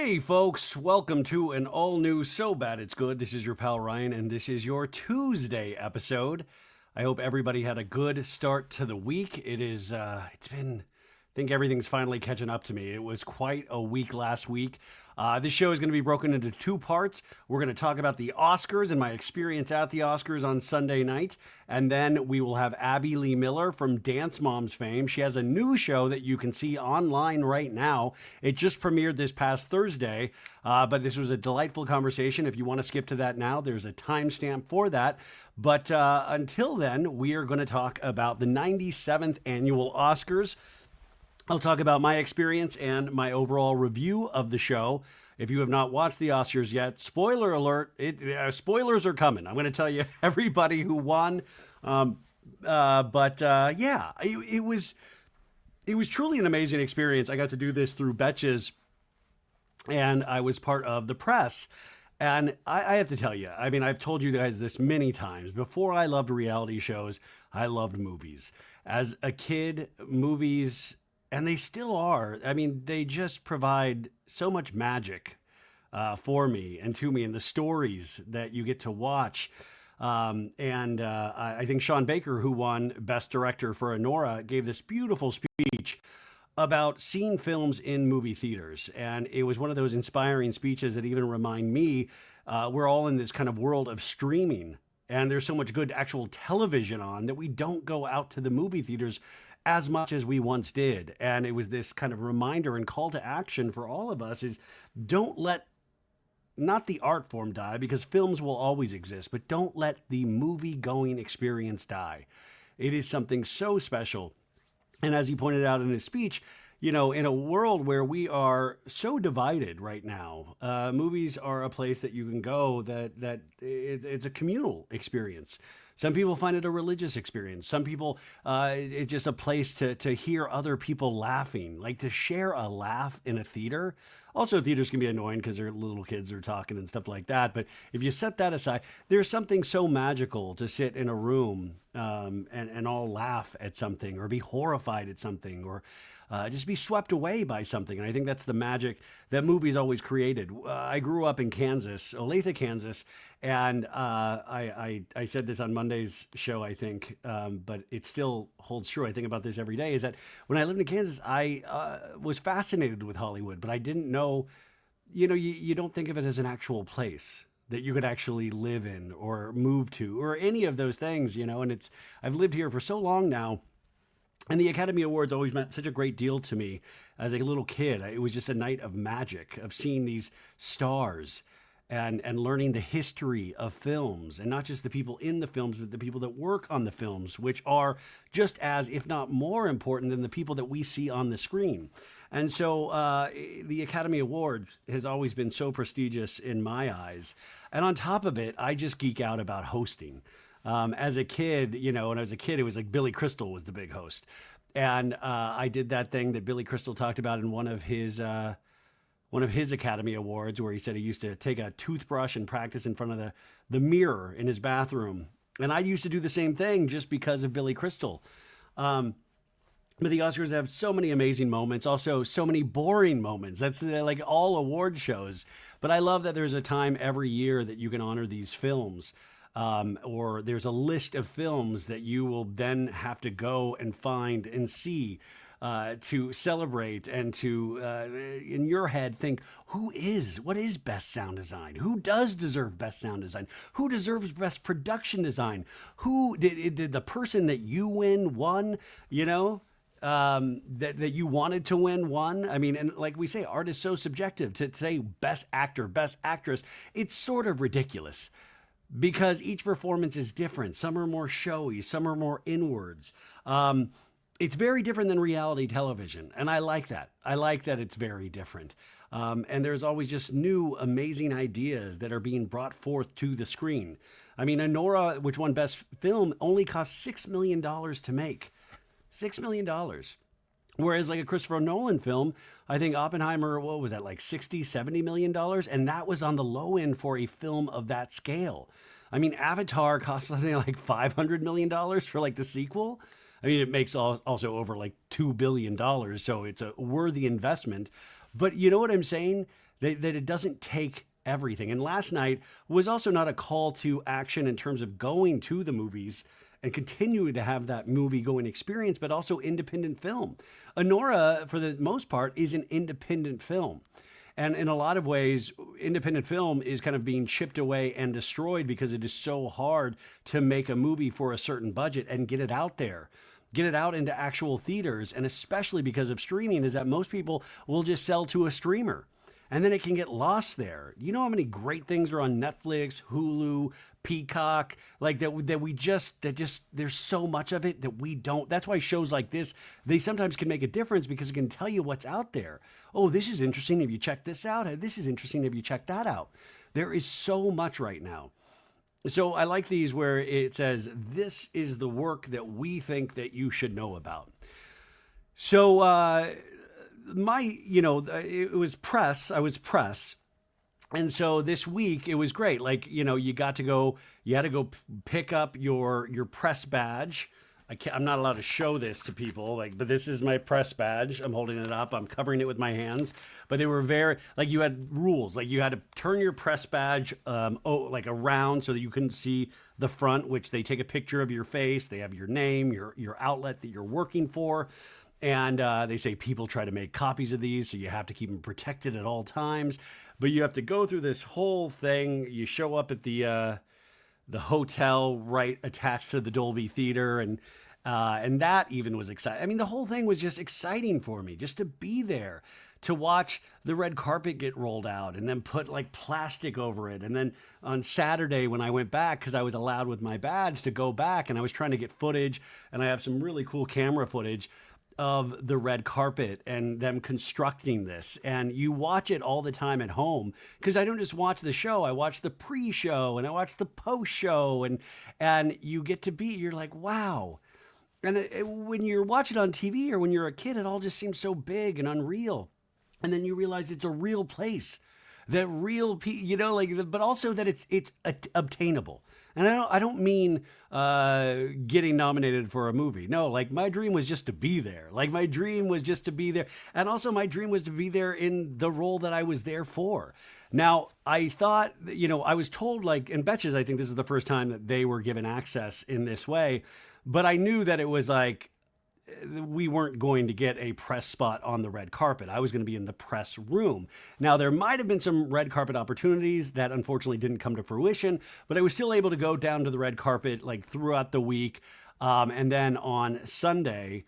Hey folks, welcome to an all new So Bad It's Good. This is your pal Ryan, and this is your Tuesday episode. I hope everybody had a good start to the week. It's been, I think everything's finally catching up to me. It was quite a week last week. This show is going to be broken into two parts. We're going to talk about the Oscars and my experience at the Oscars on Sunday night. And then we will have Abby Lee Miller from Dance Moms fame. She has a new show that you can see online right now. It just premiered this past Thursday, but this was a delightful conversation. If you want to skip to that now, there's a timestamp for that. But until then, we are going to talk about the 97th annual Oscars. I'll talk about my experience and my overall review of the show. If you have not watched the Oscars yet, spoiler alert, spoilers are coming. I'm going to tell you everybody who won. It was truly an amazing experience. I got to do this through Betches, and I was part of the press. And I have to tell you, I mean, I've told you guys this many times. Before I loved reality shows, I loved movies. As a kid, movies, and they still are. I mean, they just provide so much magic for me and to me, and the stories that you get to watch. I think Sean Baker, who won Best Director for Anora, gave this beautiful speech about seeing films in movie theaters. And it was one of those inspiring speeches that even remind me we're all in this kind of world of streaming. And there's so much good actual television on that we don't go out to the movie theaters as much as we once did. And it was this kind of reminder and call to action for all of us is don't let not the art form die, because films will always exist, but don't let the movie going experience die. It is something so special. And as he pointed out in his speech, you know, in a world where we are so divided right now, movies are a place that you can go it's a communal experience. Some people find it a religious experience. Some people, it's just a place to hear other people laughing, like to share a laugh in a theater. Also, theaters can be annoying because their little kids are talking and stuff like that. But if you set that aside, there's something so magical to sit in a room and all laugh at something or be horrified at something or just be swept away by something. And I think that's the magic that movies always created. I grew up in Kansas, Olathe, Kansas, and I said this on Monday's show, I think, but it still holds true. I think about this every day, is that when I lived in Kansas, I was fascinated with Hollywood, but I didn't know, you don't think of it as an actual place that you could actually live in or move to or any of those things, and I've lived here for so long now. And the Academy Awards always meant such a great deal to me as a little kid. It was just a night of magic, of seeing these stars and learning the history of films, and not just the people in the films, but the people that work on the films, which are just as, if not more important than the people that we see on the screen. And so the Academy Award has always been so prestigious in my eyes. And on top of it, I just geek out about hosting. As a kid, when I was a kid, it was like Billy Crystal was the big host. And I did that thing that Billy Crystal talked about in one of his Academy Awards, where he said he used to take a toothbrush and practice in front of the mirror in his bathroom. And I used to do the same thing just because of Billy Crystal. But the Oscars have so many amazing moments, also so many boring moments. That's like all award shows. But I love that there's a time every year that you can honor these films. Or there's a list of films that you will then have to go and find and see to celebrate and to, in your head, think, what is best sound design? Who does deserve best sound design? Who deserves best production design? Who did the person that you won, that you wanted to won? I mean, and like we say, art is so subjective. To say best actor, best actress, it's sort of ridiculous, because each performance is different. Some are more showy, some are more inwards. It's very different than reality television, and I like that. I like that it's very different. And there's always just new, amazing ideas that are being brought forth to the screen. I mean, Anora, which won Best Film, only cost $6 million to make. $6 million. Whereas like a Christopher Nolan film, I think Oppenheimer, what was that, like $60-70 million? And that was on the low end for a film of that scale. I mean, Avatar cost something like $500 million for like the sequel. I mean, it makes also over like $2 billion. So it's a worthy investment. But you know what I'm saying? that it doesn't take everything. And last night was also not a call to action in terms of going to the movies and continuing to have that movie going experience, but also independent film. Anora, for the most part, is an independent film. And in a lot of ways, independent film is kind of being chipped away and destroyed because it is so hard to make a movie for a certain budget and get it out there. Get it out into actual theaters. And especially because of streaming, is that most people will just sell to a streamer. And then it can get lost there. You know how many great things are on Netflix, Hulu, Peacock, like there's so much of it that we don't. That's why shows like this, they sometimes can make a difference because it can tell you what's out there. Oh, this is interesting. Have you checked this out? This is interesting. Have you checked that out? There is so much right now. So I like these where it says, this is the work that we think that you should know about. So, it was press. I was press. And so this week it was great. Like, you had to go pick up your press badge. I'm not allowed to show this to people, but this is my press badge. I'm holding it up. I'm covering it with my hands. But they were very, you had rules. You had to turn your press badge around so that you couldn't see the front, which they take a picture of your face. They have your name, your outlet that you're working for. And they say people try to make copies of these, so you have to keep them protected at all times. But you have to go through this whole thing. You show up at the hotel right attached to the Dolby Theater, and that even was exciting. I mean, the whole thing was just exciting for me, just to be there, to watch the red carpet get rolled out and then put plastic over it. And then on Saturday when I went back, because I was allowed with my badge to go back, and I was trying to get footage, and I have some really cool camera footage of the red carpet and them constructing this. And you watch it all the time at home, because I don't just watch the show. I watch the pre-show and I watch the post-show, and you get to you're like, wow. And when you're watching on TV or when you're a kid, it all just seems so big and unreal. And then you realize it's a real place, that real, but also that it's obtainable. And I don't mean getting nominated for a movie. No, my dream was just to be there. My dream was just to be there. And also my dream was to be there in the role that I was there for. Now, I thought, I was told, and Betches, I think this is the first time that they were given access in this way. But I knew that it was we weren't going to get a press spot on the red carpet. I was going to be in the press room. Now, there might have been some red carpet opportunities that unfortunately didn't come to fruition, but I was still able to go down to the red carpet throughout the week. And then on Sunday,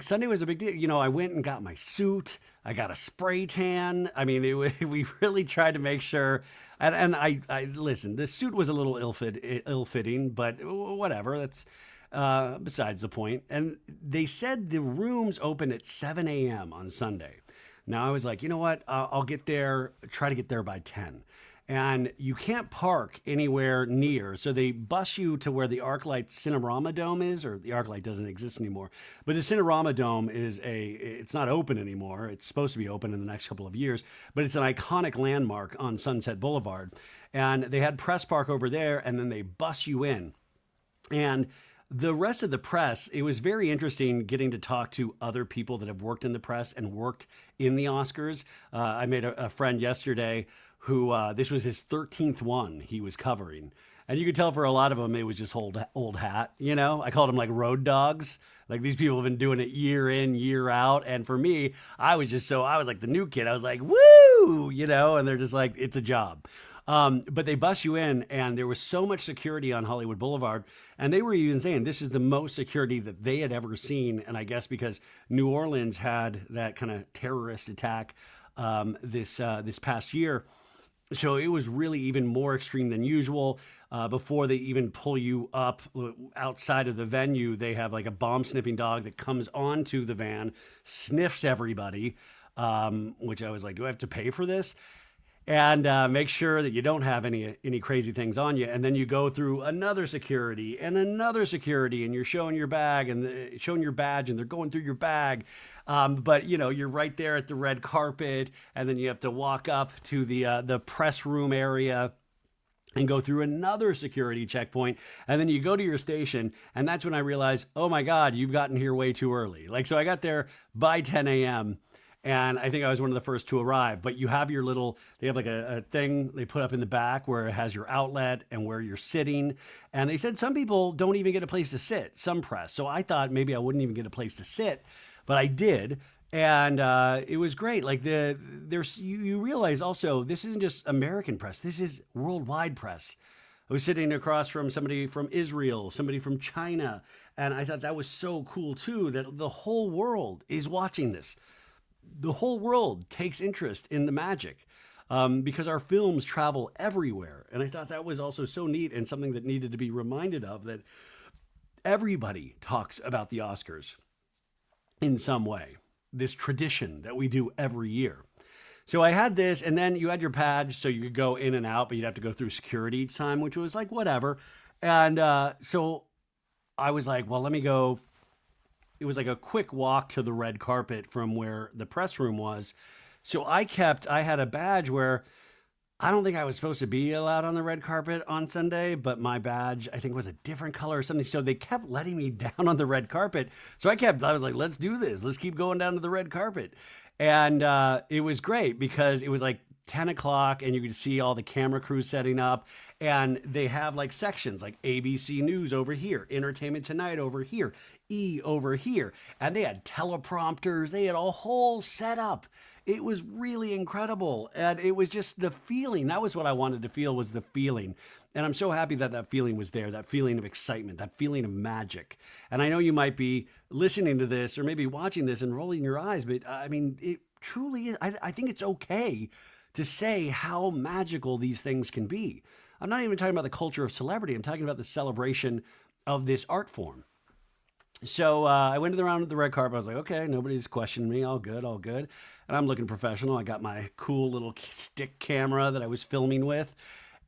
Sunday was a big deal. I went and got my suit. I got a spray tan. I mean, we really tried to make sure. And I listen, the suit was a little ill-fitting, but whatever. That's besides the point. And they said the rooms open at 7 a.m. on Sunday. Now I was like, you know what? I'll get there, try to get there by 10. And you can't park anywhere near. So they bus you to where the ArcLight Cinerama Dome is, or the ArcLight doesn't exist anymore. But the Cinerama Dome it's not open anymore. It's supposed to be open in the next couple of years, but it's an iconic landmark on Sunset Boulevard. And they had press park over there, and then they bus you in. And the rest of the press, it was very interesting getting to talk to other people that have worked in the press and worked in the Oscars. I made a friend yesterday who this was his 13th one he was covering. And you could tell for a lot of them, it was just old hat. I called them road dogs. These people have been doing it year in, year out. And for me, I was the new kid. I was like, woo, and they're just it's a job. But they bus you in, and there was so much security on Hollywood Boulevard, and they were even saying this is the most security that they had ever seen. And I guess because New Orleans had that kind of terrorist attack this past year, so it was really even more extreme than usual. Before they even pull you up outside of the venue, they have a bomb sniffing dog that comes onto the van, sniffs everybody, which I was like, do I have to pay for this? And make sure that you don't have any crazy things on you. And then you go through another security, and you're showing your bag and showing your badge, and they're going through your bag. But you're right there at the red carpet, and then you have to walk up to the press room area and go through another security checkpoint. And then you go to your station, and that's when I realized, oh my God, you've gotten here way too early. So I got there by 10 a.m. And I think I was one of the first to arrive. But you have your little, they have like a thing they put up in the back where it has your outlet and where you're sitting. And they said some people don't even get a place to sit, some press. So I thought maybe I wouldn't even get a place to sit, but I did. And it was great. Like you realize also this isn't just American press. This is worldwide press. I was sitting across from somebody from Israel, somebody from China, and I thought that was so cool too. That the whole world is watching this. The whole world takes interest in the magic because our films travel everywhere, and I thought that was also so neat and something that needed to be reminded of. That everybody talks about the Oscars in some way. This tradition that we do every year. So I had this, and then you had your badge, so you could go in and out, but you'd have to go through security each time, which was like whatever. And so I was like, well, let me go. It was like a quick walk to the red carpet from where the press room was. So I had a badge where I don't think I was supposed to be allowed on the red carpet on Sunday, but my badge, I think, was a different color or something. So they kept letting me down on the red carpet. So I was like, let's do this. Let's keep going down to the red carpet. And it was great because it was like 10 o'clock and you could see all the camera crews setting up. And they have like sections like ABC News over here, Entertainment Tonight over here, E over here. And they had teleprompters. They had a whole setup. It was really incredible. And it was just the feeling. That was what I wanted to feel, was the feeling. And I'm so happy that that feeling was there, that feeling of excitement, that feeling of magic. And I know you might be listening to this or maybe watching this and rolling your eyes, but I mean, it truly is. I think it's okay to say how magical these things can be. I'm not even talking about the culture of celebrity. I'm talking about the celebration of this art form. So I went to the round with the red carpet. I was like, okay, nobody's questioning me. All good, all good. And I'm looking professional. I got my cool little stick camera that I was filming with.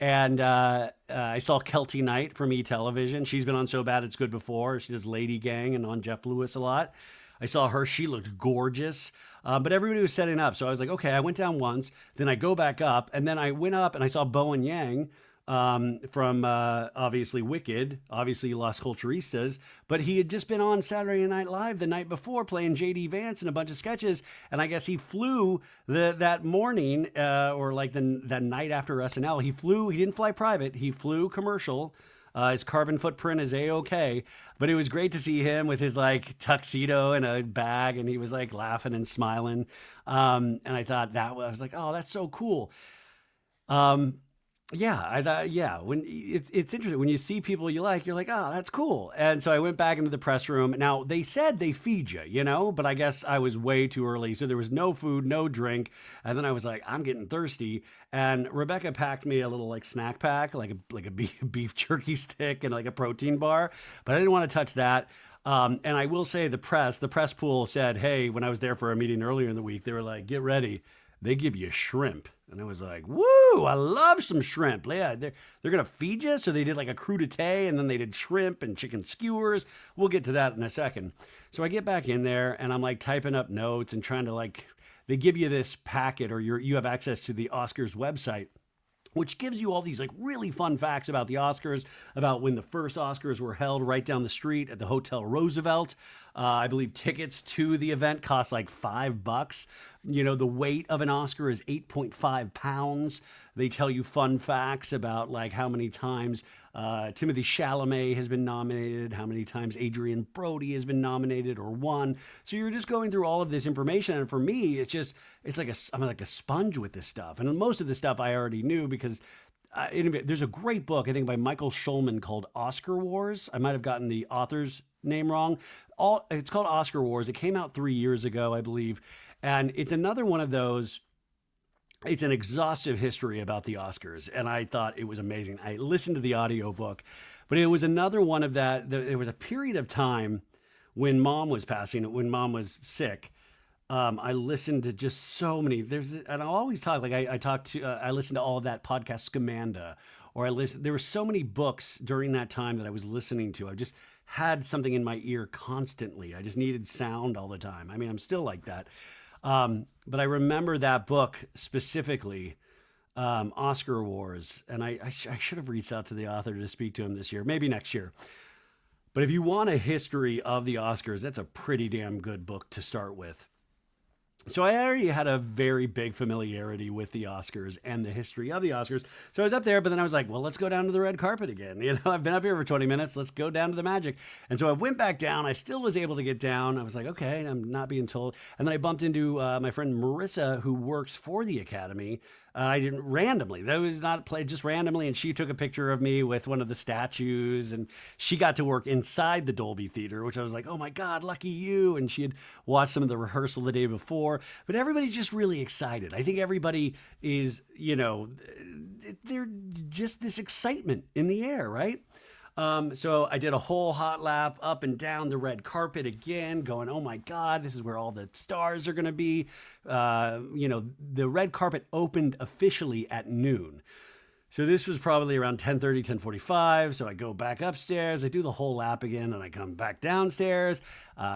And I saw Kelty Knight from E! Television. She's been on So Bad It's Good before. She does Lady Gang and on Jeff Lewis a lot. I saw her. She looked gorgeous. But everybody was setting up. So I was like, okay, I went down once. Then I go back up. And then I went up and I saw Bowen Yang from obviously Wicked, obviously Las Culturistas, but he had just been on Saturday Night Live the night before playing J.D. Vance in a bunch of sketches, and I guess he flew that morning or like the night after SNL. He didn't fly private, he flew commercial. His carbon footprint is A-OK, but it was great to see him with his like tuxedo and a bag, and he was like laughing and smiling. And I thought I was like, oh, that's so cool. Yeah, I thought, yeah, when it's interesting when you see people you like, you're like, oh, that's cool. And so I went back into the press room. Now they said they feed you, but I guess I was way too early. So there was no food, no drink. And then I was like, I'm getting thirsty. And Rebecca packed me a little like snack pack, like a beef jerky stick and like a protein bar. But I didn't want to touch that. And I will say the press pool said, hey, when I was there for a meeting earlier in the week, they were like, get ready. They give you shrimp. And I was like, woo, I love some shrimp. Yeah, they're going to feed you. So they did like a crudité and then they did shrimp and chicken skewers. We'll get to that in a second. So I get back in there and I'm like typing up notes and trying to like, they give you this packet or you have access to the Oscars website, which gives you all these like really fun facts about the Oscars, about when the first Oscars were held right down the street at the Hotel Roosevelt. I believe tickets to the event cost like $5. The weight of an Oscar is 8.5 pounds. They tell you fun facts about like how many times Timothée Chalamet has been nominated, how many times Adrian Brody has been nominated or won. So you're just going through all of this information. And for me, I'm like a sponge with this stuff. And most of the stuff I already knew because there's a great book, I think, by Michael Schulman called Oscar Wars. I might have gotten the author's name wrong. It's called Oscar Wars. It came out 3 years ago, I believe. And it's another one of those. It's an exhaustive history about the Oscars. And I thought it was amazing. I listened to the audiobook, but it was another one of that. There was a period of time when mom was sick. I listened to just so many. And I always talk like I listened to all of that podcast Scamanda, or there were so many books during that time that I was listening to. I just had something in my ear constantly. I just needed sound all the time. I mean, I'm still like that. But I remember that book specifically, Oscar Wars, and I should have reached out to the author to speak to him this year, maybe next year. But if you want a history of the Oscars, that's a pretty damn good book to start with. So I already had a very big familiarity with the Oscars and the history of the Oscars. So I was up there, but then I was like, well, let's go down to the red carpet again. I've been up here for 20 minutes. Let's go down to the magic. And so I went back down. I still was able to get down. I was like, okay, I'm not being told. And then I bumped into my friend Maritza, who works for the Academy. I didn't randomly. That was not played just randomly. And she took a picture of me with one of the statues, and she got to work inside the Dolby Theater, which I was like, oh my God, lucky you. And she had watched some of the rehearsal the day before. But everybody's just really excited. I think everybody is, they're just this excitement in the air, right? So I did a whole hot lap up and down the red carpet again, going, oh my God, this is where all the stars are going to be. The red carpet opened officially at noon. So this was probably around 10:30, 10:45. So I go back upstairs, I do the whole lap again, and I come back downstairs,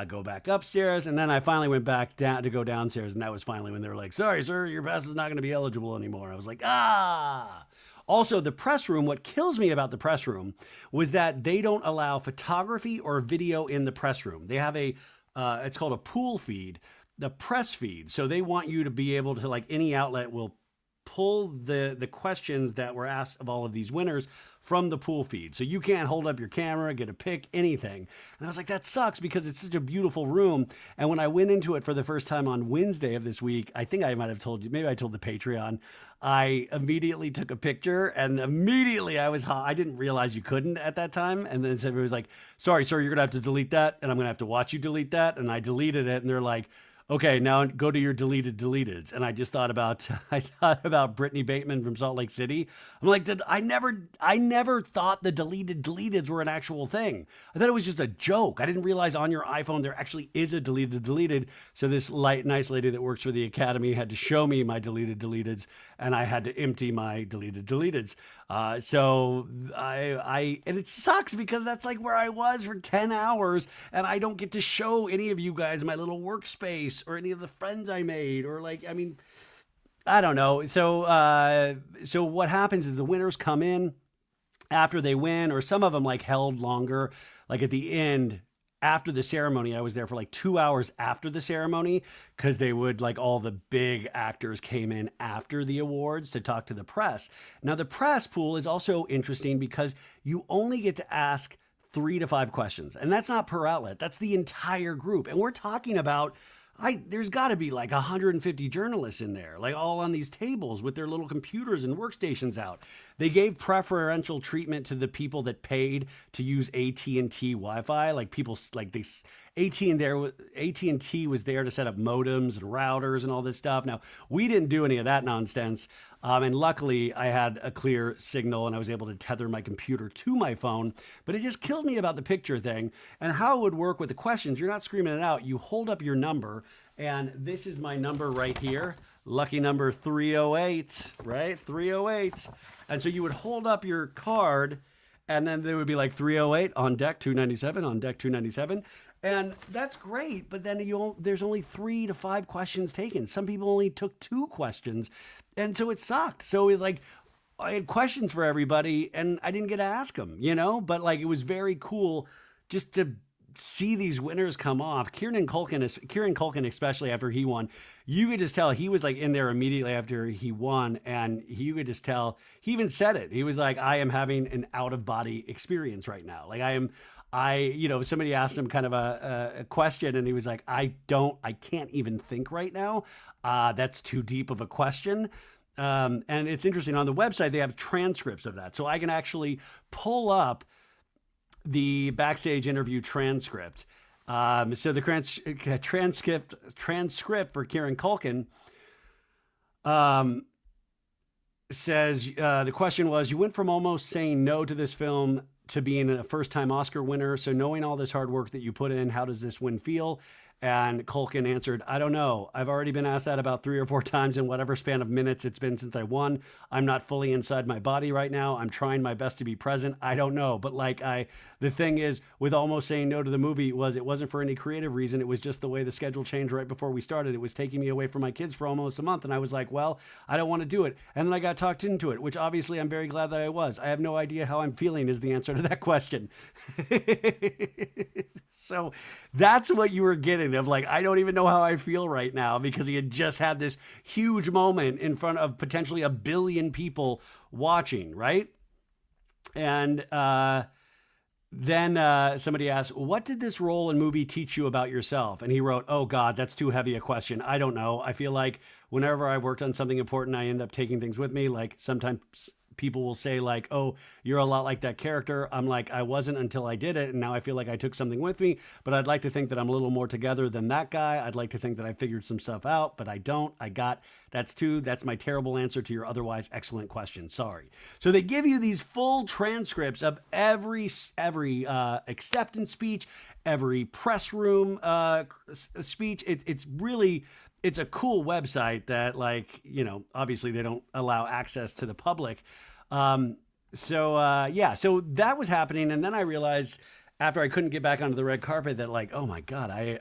go back upstairs. And then I finally went back down to go downstairs. And that was finally when they were like, sorry, sir, your pass is not going to be eligible anymore. I was like, ah. Also, the press room, what kills me about the press room was that they don't allow photography or video in the press room. They have it's called a pool feed, the press feed. So they want you to be able to, like any outlet will pull the questions that were asked of all of these winners from the pool feed. So you can't hold up your camera, get a pic, anything. And I was like, that sucks because it's such a beautiful room. And when I went into it for the first time on Wednesday of this week, I think I might have told you, maybe I told the Patreon, I immediately took a picture and immediately I didn't realize you couldn't at that time. And then somebody was like, sorry, sir, you're gonna have to delete that. And I'm gonna have to watch you delete that. And I deleted it. And they're like, okay, now go to your deleteds. And I just thought about Brittany Bateman from Salt Lake City. I'm like, I never thought the deleteds were an actual thing. I thought it was just a joke. I didn't realize on your iPhone there actually is a deleted. So this nice lady that works for the Academy had to show me my deleteds, and I had to empty my deleteds. And it sucks because that's like where I was for 10 hours, and I don't get to show any of you guys my little workspace or any of the friends I made, or I don't know. So what happens is the winners come in after they win, or some of them held longer, at the end. After the ceremony, I was there for 2 hours after the ceremony, because they would all the big actors came in after the awards to talk to the press. Now, the press pool is also interesting because you only get to ask 3 to 5 questions, and that's not per outlet. That's the entire group. And we're talking about there's got to be 150 journalists in there, all on these tables with their little computers and workstations out. They gave preferential treatment to the people that paid to use AT&T Wi-Fi. AT&T was there to set up modems and routers and all this stuff. Now, we didn't do any of that nonsense. And luckily, I had a clear signal and I was able to tether my computer to my phone. But it just killed me about the picture thing and how it would work with the questions. You're not screaming it out. You hold up your number, and this is my number right here. Lucky number 308, right? 308. And so you would hold up your card, and then there would be 308 on deck 297, on deck 297. And that's great, but then there's only 3 to 5 questions taken. Some people only took 2 questions, and so it sucked. So it's I had questions for everybody, and I didn't get to ask them, But it was very cool just to see these winners come off. Kieran Culkin, especially after he won, you could just tell he was in there immediately after he won, and you could just tell he even said it. He was like, I am having an out of body experience right now. Somebody asked him kind of a question, and he was like, I can't even think right now. That's too deep of a question. And it's interesting, on the website, they have transcripts of that. So I can actually pull up the backstage interview transcript. So the transcript for Kieran Culkin says, the question was, you went from almost saying no to this film to being a first-time Oscar winner. So knowing all this hard work that you put in, how does this win feel? And Culkin answered, I don't know. I've already been asked that about 3 or 4 times in whatever span of minutes it's been since I won. I'm not fully inside my body right now. I'm trying my best to be present. I don't know. But the thing is, with almost saying no to the movie, it wasn't for any creative reason. It was just the way the schedule changed right before we started. It was taking me away from my kids for almost a month. And I was like, well, I don't want to do it. And then I got talked into it, which obviously I'm very glad that I was. I have no idea how I'm feeling is the answer to that question. So that's what you were getting. second of like, I don't even know how I feel right now because he had just had this huge moment in front of potentially a billion people watching, right? And then somebody asked, what did this role and movie teach you about yourself? And he wrote, oh God, that's too heavy a question. I don't know. I feel like whenever I worked on something important, I end up taking things with me. Like sometimes people will say like, oh, you're a lot like that character. I'm like, I wasn't until I did it. And now I feel like I took something with me, but I'd like to think that I'm a little more together than that guy. I'd like to think that I figured some stuff out, but I don't. That's my terrible answer to your otherwise excellent question. Sorry. So they give you these full transcripts of every acceptance speech, every press room speech. It's a cool website that, like, obviously they don't allow access to the public. So that was happening. And then I realized after I couldn't get back onto the red carpet that like, oh my God, I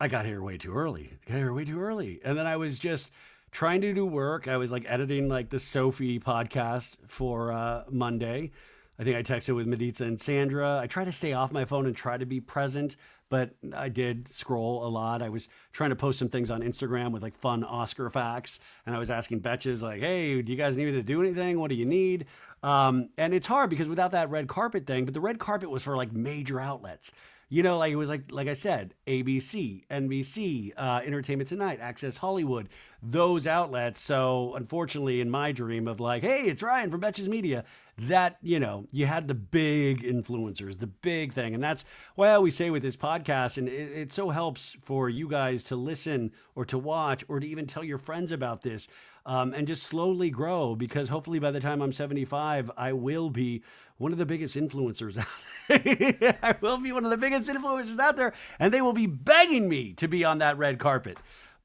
got here way too early. And then I was just trying to do work. I was like editing like the Sophie podcast for Monday. I think I texted with Maritza and Sandra. I try to stay off my phone and try to be present, but I did scroll a lot. I was trying to post some things on Instagram with like fun Oscar facts. And I was asking Betches like, hey, do you guys need me to do anything? What do you need? And it's hard because without that red carpet thing, but the red carpet was for like major outlets. Like it was like I said, ABC, NBC, Entertainment Tonight, Access Hollywood, those outlets. So unfortunately, in my dream of like, hey, it's Ryan from Betches Media, that, you had the big influencers, the big thing. And that's why I always say with this podcast, and it so helps for you guys to listen or to watch or to even tell your friends about this and just slowly grow, because hopefully by the time I'm 75, I will be one of the biggest influencers out there. I will be one of the biggest influencers out there, and they will be begging me to be on that red carpet.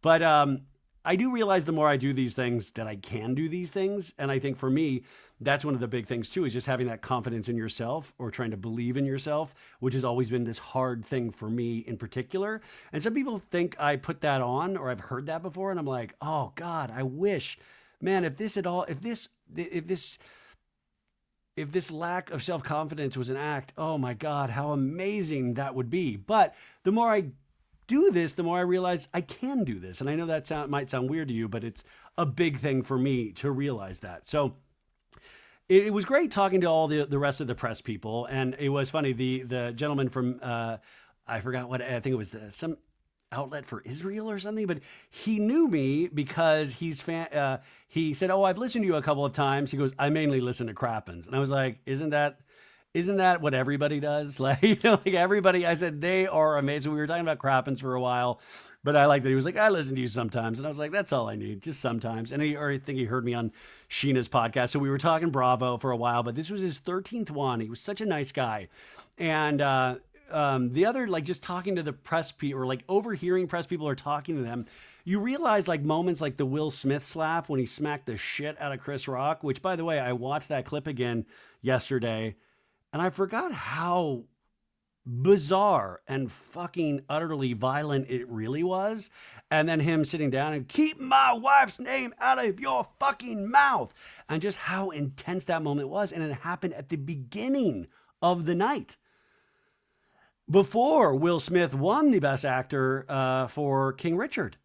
But I do realize the more I do these things that I can do these things. And I think for me, that's one of the big things too, is just having that confidence in yourself or trying to believe in yourself, which has always been this hard thing for me in particular. And some people think I put that on, or I've heard that before. And I'm like, oh God, I wish, man, if this lack of self-confidence was an act, oh my God, how amazing that would be. But the more I do this, the more I realize I can do this. And I know that might sound weird to you, but it's a big thing for me to realize that. So it was great talking to all the rest of the press people. And it was funny, the gentleman from, I forgot what, I think it was some outlet for Israel or something, but he knew me because he said, oh, I've listened to you a couple of times. He goes, I mainly listen to Crappens. And I was like, isn't that what everybody does? Like, like everybody, I said, they are amazing. We were talking about Crappens for a while, but I like that he was like, I listen to you sometimes. And I was like, that's all I need, just sometimes. And I think he heard me on Sheena's podcast. So we were talking Bravo for a while, but this was his 13th one. He was such a nice guy. And the other, like just talking to the press people or like overhearing press people or talking to them, you realize like moments like the Will Smith slap when he smacked the shit out of Chris Rock, which by the way, I watched that clip again yesterday. And I forgot how bizarre and fucking utterly violent it really was. And then him sitting down and keep my wife's name out of your fucking mouth. And just how intense that moment was. And it happened at the beginning of the night, before Will Smith won the Best Actor for King Richard.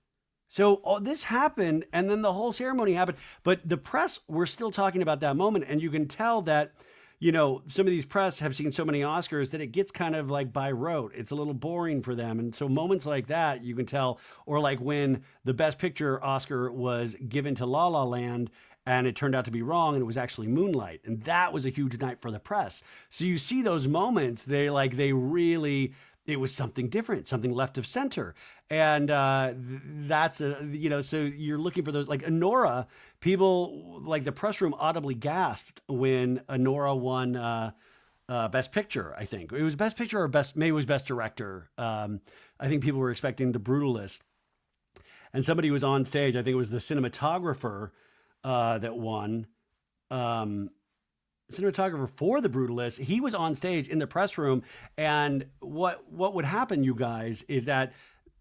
So this happened, and then the whole ceremony happened. But the press were still talking about that moment. And you can tell that, some of these press have seen so many Oscars that it gets kind of like by rote. It's a little boring for them. And so moments like that, you can tell, or like when the Best Picture Oscar was given to La La Land and it turned out to be wrong and it was actually Moonlight. And that was a huge night for the press. So you see those moments, it was something different, something left of center. And that's, so you're looking for those, like Anora, people, like the press room audibly gasped when Anora won Best Picture, I think. It was Best Picture or maybe it was Best Director. I think people were expecting The Brutalist. And somebody was on stage, I think it was the cinematographer that won. Cinematographer for The Brutalist, he was on stage in the press room, and what would happen, you guys, is that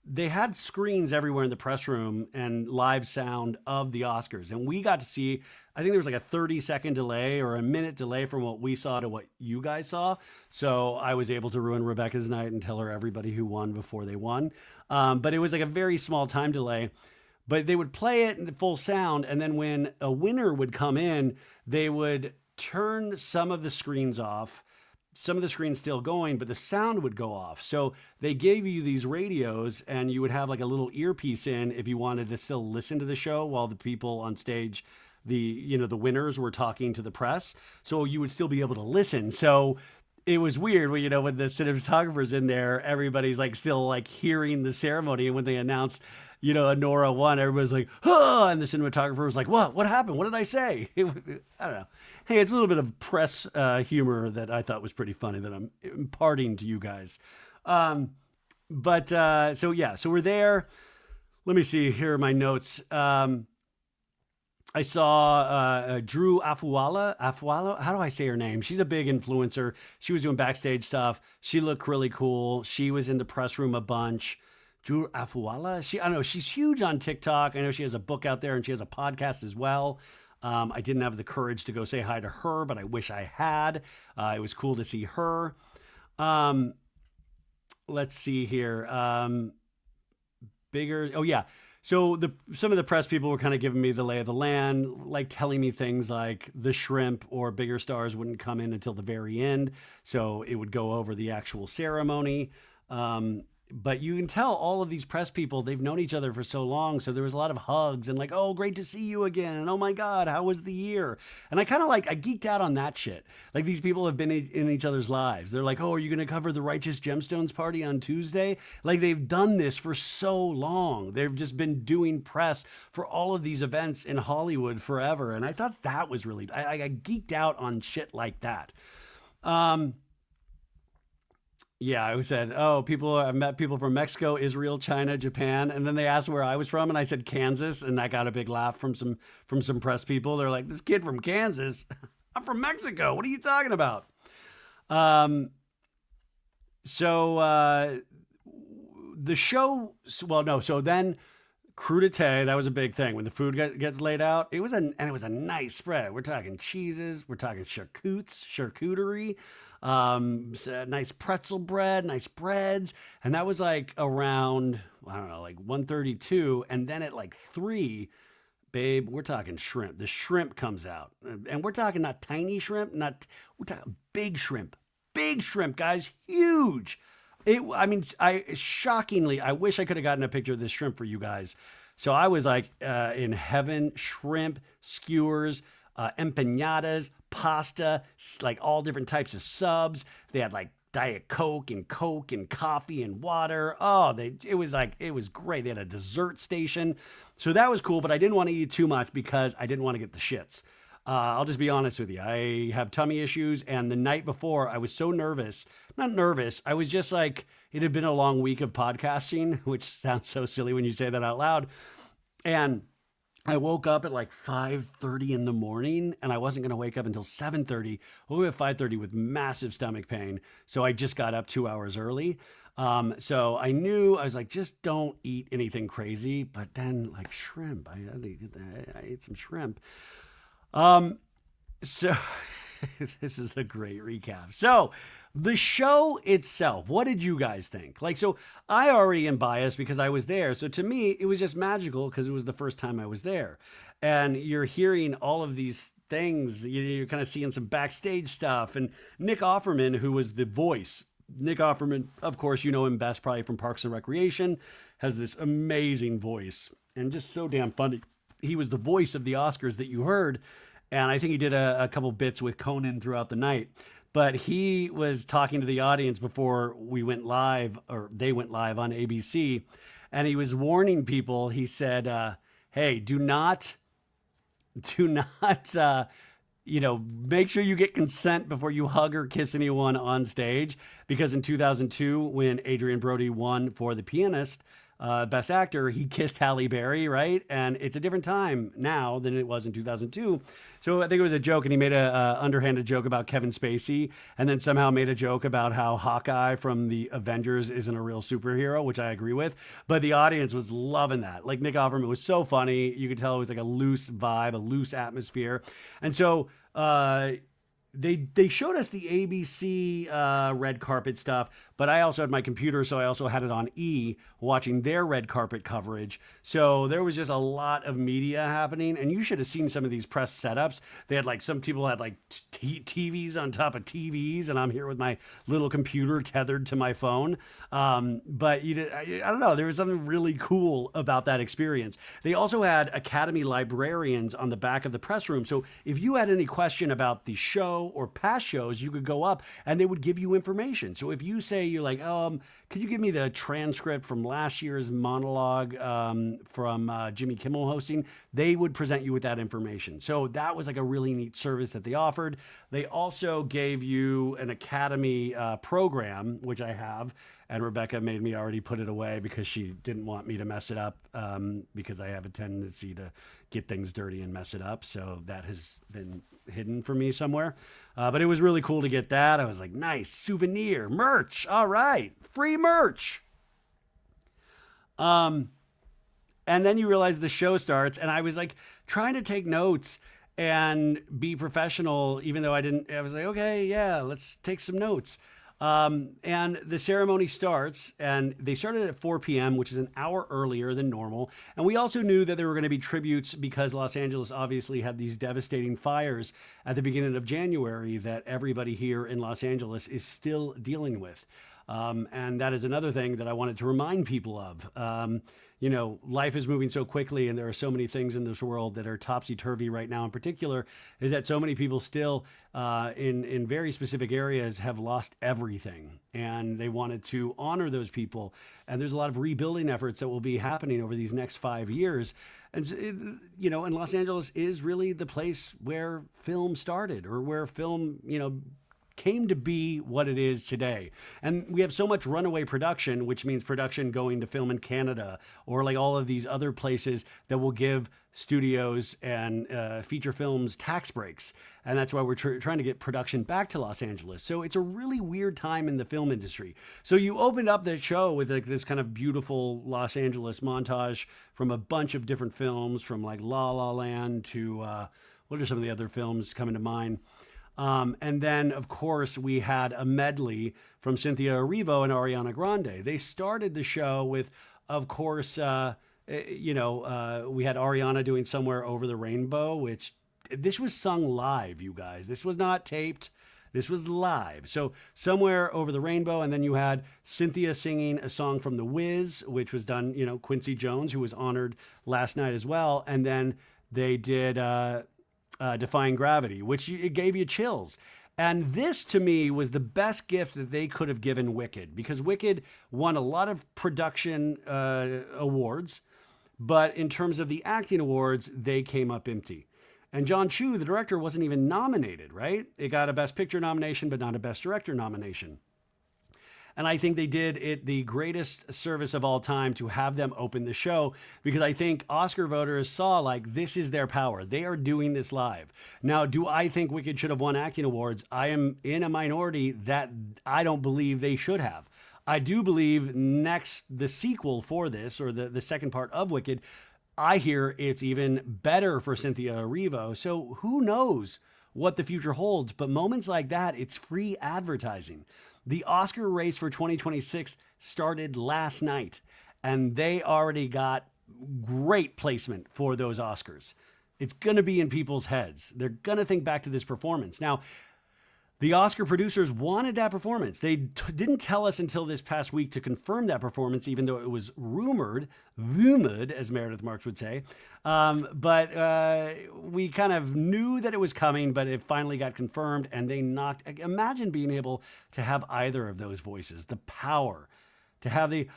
they had screens everywhere in the press room and live sound of the Oscars. And we got to see, I think there was like a 30-second delay or a minute delay from what we saw to what you guys saw. So I was able to ruin Rebecca's night and tell her everybody who won before they won. But it was like a very small time delay. But they would play it in the full sound. And then when a winner would come in, they would turn some of the screens off, some of the screens still going, but the sound would go off. So they gave you these radios and you would have like a little earpiece in if you wanted to still listen to the show while the people on stage, the winners were talking to the press. So you would still be able to listen. So it was weird when, when the cinematographer's in there, everybody's like still like hearing the ceremony. And when they announced, Nora won, everybody's like, oh, and the cinematographer was like, what happened? What did I say? I don't know. Hey, it's a little bit of press humor that I thought was pretty funny that I'm imparting to you guys. So we're there. Let me see. Here are my notes. I saw Drew Afuala. How do I say her name? She's a big influencer. She was doing backstage stuff. She looked really cool. She was in the press room a bunch. Drew Afuala. I don't know. She's huge on TikTok. I know she has a book out there and she has a podcast as well. I didn't have the courage to go say hi to her, but I wish I had. It was cool to see her. Let's see here. Bigger. Oh yeah. So some of the press people were kind of giving me the lay of the land, like telling me things like the shrimp or bigger stars wouldn't come in until the very end. So it would go over the actual ceremony. But you can tell all of these press people, they've known each other for so long. So there was a lot of hugs and like, oh, great to see you again. And oh my God, how was the year? And I kind of I geeked out on that shit. Like these people have been in each other's lives. They're like, oh, are you going to cover the Righteous Gemstones party on Tuesday? Like they've done this for so long. They've just been doing press for all of these events in Hollywood forever. And I thought that was really, I geeked out on shit like that. Yeah, I said, I met people from Mexico, Israel, China, Japan, and then they asked where I was from, and I said Kansas, and that got a big laugh from some press people. They're like, "This kid from Kansas? I'm from Mexico. What are you talking about?" The show, so then crudité, that was a big thing. When the food gets laid out, it was a nice spread. We're talking cheeses, we're talking charcuterie, nice pretzel bread, nice breads. And that was like around, I don't know, like 1:32. And then at like 3, babe, we're talking shrimp. The shrimp comes out. And we're talking not tiny shrimp, we're talking big shrimp, guys, huge. Shockingly, I wish I could have gotten a picture of this shrimp for you guys. So I was like in heaven, shrimp, skewers, empanadas, pasta, like all different types of subs. They had like Diet Coke and coffee and water. Oh, it was great. They had a dessert station. So that was cool, but I didn't want to eat too much because I didn't want to get the shits. I'll just be honest with you. I have tummy issues. And the night before, I was so nervous. Not nervous. I was just like, it had been a long week of podcasting, which sounds so silly when you say that out loud. And I woke up at like 5:30 in the morning, and I wasn't going to wake up until 7:30. I woke up at 5:30 with massive stomach pain. So I just got up 2 hours early. So I knew, I was like, just don't eat anything crazy. But then like shrimp, I ate some shrimp. So this is a great recap. So the show itself, what did you guys think? So I already am biased because I was there. So to me, it was just magical because it was the first time I was there. And you're hearing all of these things, you're kind of seeing some backstage stuff. And Nick Offerman, who was the voice, Nick Offerman, of course, you know him best probably from Parks and Recreation, has this amazing voice and just so damn funny. He was the voice of the Oscars that you heard. And I think he did a couple bits with Conan throughout the night. But he was talking to the audience before we went live, or they went live on ABC. And he was warning people. He said, hey, do not, make sure you get consent before you hug or kiss anyone on stage. Because in 2002, when Adrian Brody won for The Pianist, Best Actor, he kissed Halle Berry, right? And it's a different time now than it was in 2002. So I think it was a joke, and he made a underhanded joke about Kevin Spacey, and then somehow made a joke about how Hawkeye from the Avengers isn't a real superhero, which I agree with. But the audience was loving that. Like Nick Offerman was so funny. You could tell it was like a loose vibe, a loose atmosphere. And so they showed us the ABC red carpet stuff, but I also had my computer, so I also had it on E, watching their red carpet coverage. So there was just a lot of media happening, and you should have seen some of these press setups. They had like, some people had like TVs on top of TVs, and I'm here with my little computer tethered to my phone. But I don't know, there was something really cool about that experience. They also had Academy librarians on the back of the press room. So if you had any question about the show or past shows, you could go up and they would give you information. So if you say, you're like, could you give me the transcript from last year's monologue from Jimmy Kimmel hosting? They would present you with that information. So that was like a really neat service that they offered. They also gave you an Academy program, which I have, and Rebecca made me already put it away because she didn't want me to mess it up, because I have a tendency to get things dirty and mess it up. So that has been hidden for me somewhere. But it was really cool to get that. I was like, nice, souvenir, merch. All right, free merch. And then you realize the show starts, and I was like trying to take notes and be professional, even though I was like, okay, yeah, let's take some notes. And the ceremony starts, and they started at 4 p.m., which is an hour earlier than normal. And we also knew that there were going to be tributes because Los Angeles obviously had these devastating fires at the beginning of January that everybody here in Los Angeles is still dealing with. And that is another thing that I wanted to remind people of. Life is moving so quickly, and there are so many things in this world that are topsy-turvy right now. In particular, is that so many people still in very specific areas have lost everything, and they wanted to honor those people. And there's a lot of rebuilding efforts that will be happening over these next 5 years. And and Los Angeles is really the place where film started, or where film, came to be what it is today. And we have so much runaway production, which means production going to film in Canada, or like all of these other places that will give studios and feature films tax breaks. And that's why we're trying to get production back to Los Angeles. So it's a really weird time in the film industry. So you opened up the show with like this kind of beautiful Los Angeles montage from a bunch of different films, from like La La Land to what are some of the other films coming to mind? And then, of course, we had a medley from Cynthia Erivo and Ariana Grande. They started the show with, of course, we had Ariana doing Somewhere Over the Rainbow, which this was sung live, you guys. This was not taped. This was live. So Somewhere Over the Rainbow. And then you had Cynthia singing a song from The Wiz, which was done, Quincy Jones, who was honored last night as well. And then they did Defying Gravity, which it gave you chills. And this, to me, was the best gift that they could have given Wicked, because Wicked won a lot of production awards, but in terms of the acting awards, they came up empty. And John Chu, the director, wasn't even nominated, right? It got a Best Picture nomination, but not a Best Director nomination. And I think they did it the greatest service of all time to have them open the show, because I think Oscar voters saw like, this is their power. They are doing this live. Now, do I think Wicked should have won acting awards? I am in a minority that I don't believe they should have. I do believe the sequel for this, or the second part of Wicked, I hear it's even better for Cynthia Erivo. So who knows what the future holds? But moments like that, it's free advertising. The Oscar race for 2026 started last night, and they already got great placement for those Oscars. It's going to be in people's heads. They're going to think back to this performance. Now, the Oscar producers wanted that performance. They didn't tell us until this past week to confirm that performance, even though it was rumored, as Meredith Marks would say. But we kind of knew that it was coming, but it finally got confirmed, and they knocked. Imagine being able to have either of those voices, the power to have the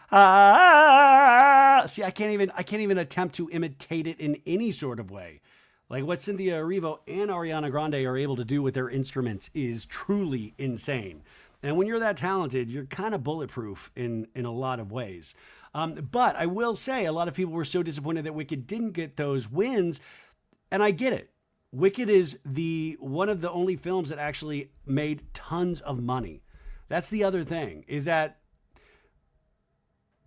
see. I can't even attempt to imitate it in any sort of way. Like what Cynthia Erivo and Ariana Grande are able to do with their instruments is truly insane. And when you're that talented, you're kind of bulletproof in a lot of ways. But I will say, a lot of people were so disappointed that Wicked didn't get those wins, and I get it. Wicked is the one of the only films that actually made tons of money. That's the other thing, is that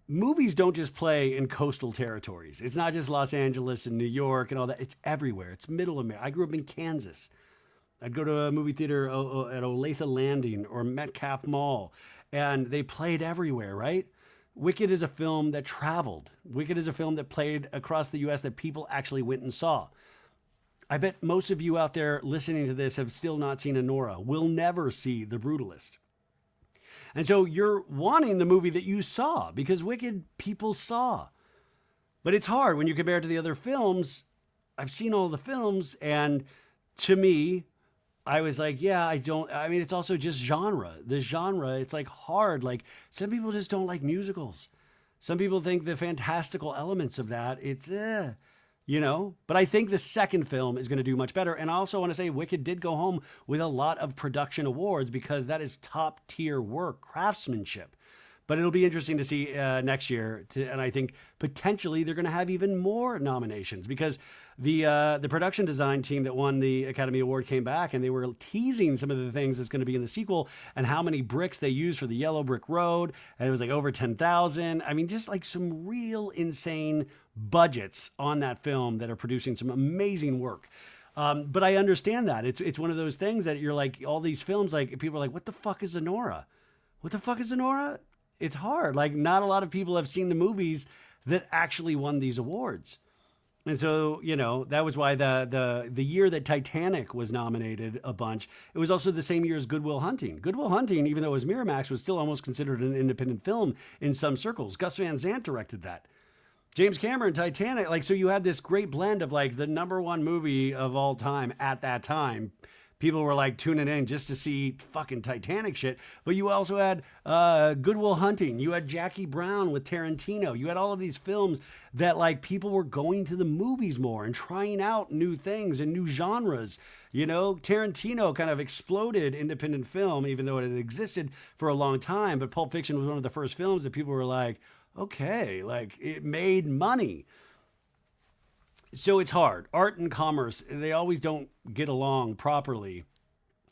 movies don't just play in coastal territories. It's not just Los Angeles and New York and all that. It's everywhere. It's middle America. I grew up in Kansas. I'd go to a movie theater at Olathe Landing or Metcalf Mall, and they played everywhere, right? Wicked is a film that traveled. Wicked is a film that played across the U.S. that people actually went and saw. I bet most of you out there listening to this have still not seen Anora, will never see The Brutalist. And so you're wanting the movie that you saw because Wicked people saw. But it's hard when you compare it to the other films. I've seen all the films, and to me, I was like, yeah, I mean, it's also just genre. The genre, it's like hard. Like some people just don't like musicals. Some people think the fantastical elements of that, it's, but I think the second film is going to do much better. And I also want to say Wicked did go home with a lot of production awards because that is top tier work, craftsmanship. But it'll be interesting to see next year. And I think potentially they're going to have even more nominations because the production design team that won the Academy Award came back and they were teasing some of the things that's going to be in the sequel and how many bricks they used for the Yellow Brick Road. And it was like over 10,000. I mean, just like some real insane budgets on that film that are producing some amazing work. But I understand that. It's one of those things that you're like, all these films, like people are like, what the fuck is Anora? What the fuck is Anora? It's hard. Like not a lot of people have seen the movies that actually won these awards. And so, that was why the year that Titanic was nominated a bunch, it was also the same year as Good Will Hunting. Good Will Hunting, even though it was Miramax, was still almost considered an independent film in some circles. Gus Van Sant directed that. James Cameron, Titanic, so you had this great blend of like the number one movie of all time at that time. People were like tuning in just to see fucking Titanic shit. But you also had Good Will Hunting. You had Jackie Brown with Tarantino. You had all of these films that like people were going to the movies more and trying out new things and new genres. Tarantino kind of exploded independent film, even though it had existed for a long time. But Pulp Fiction was one of the first films that people were like, okay, like it made money. So it's hard. Art and commerce, they always don't get along properly.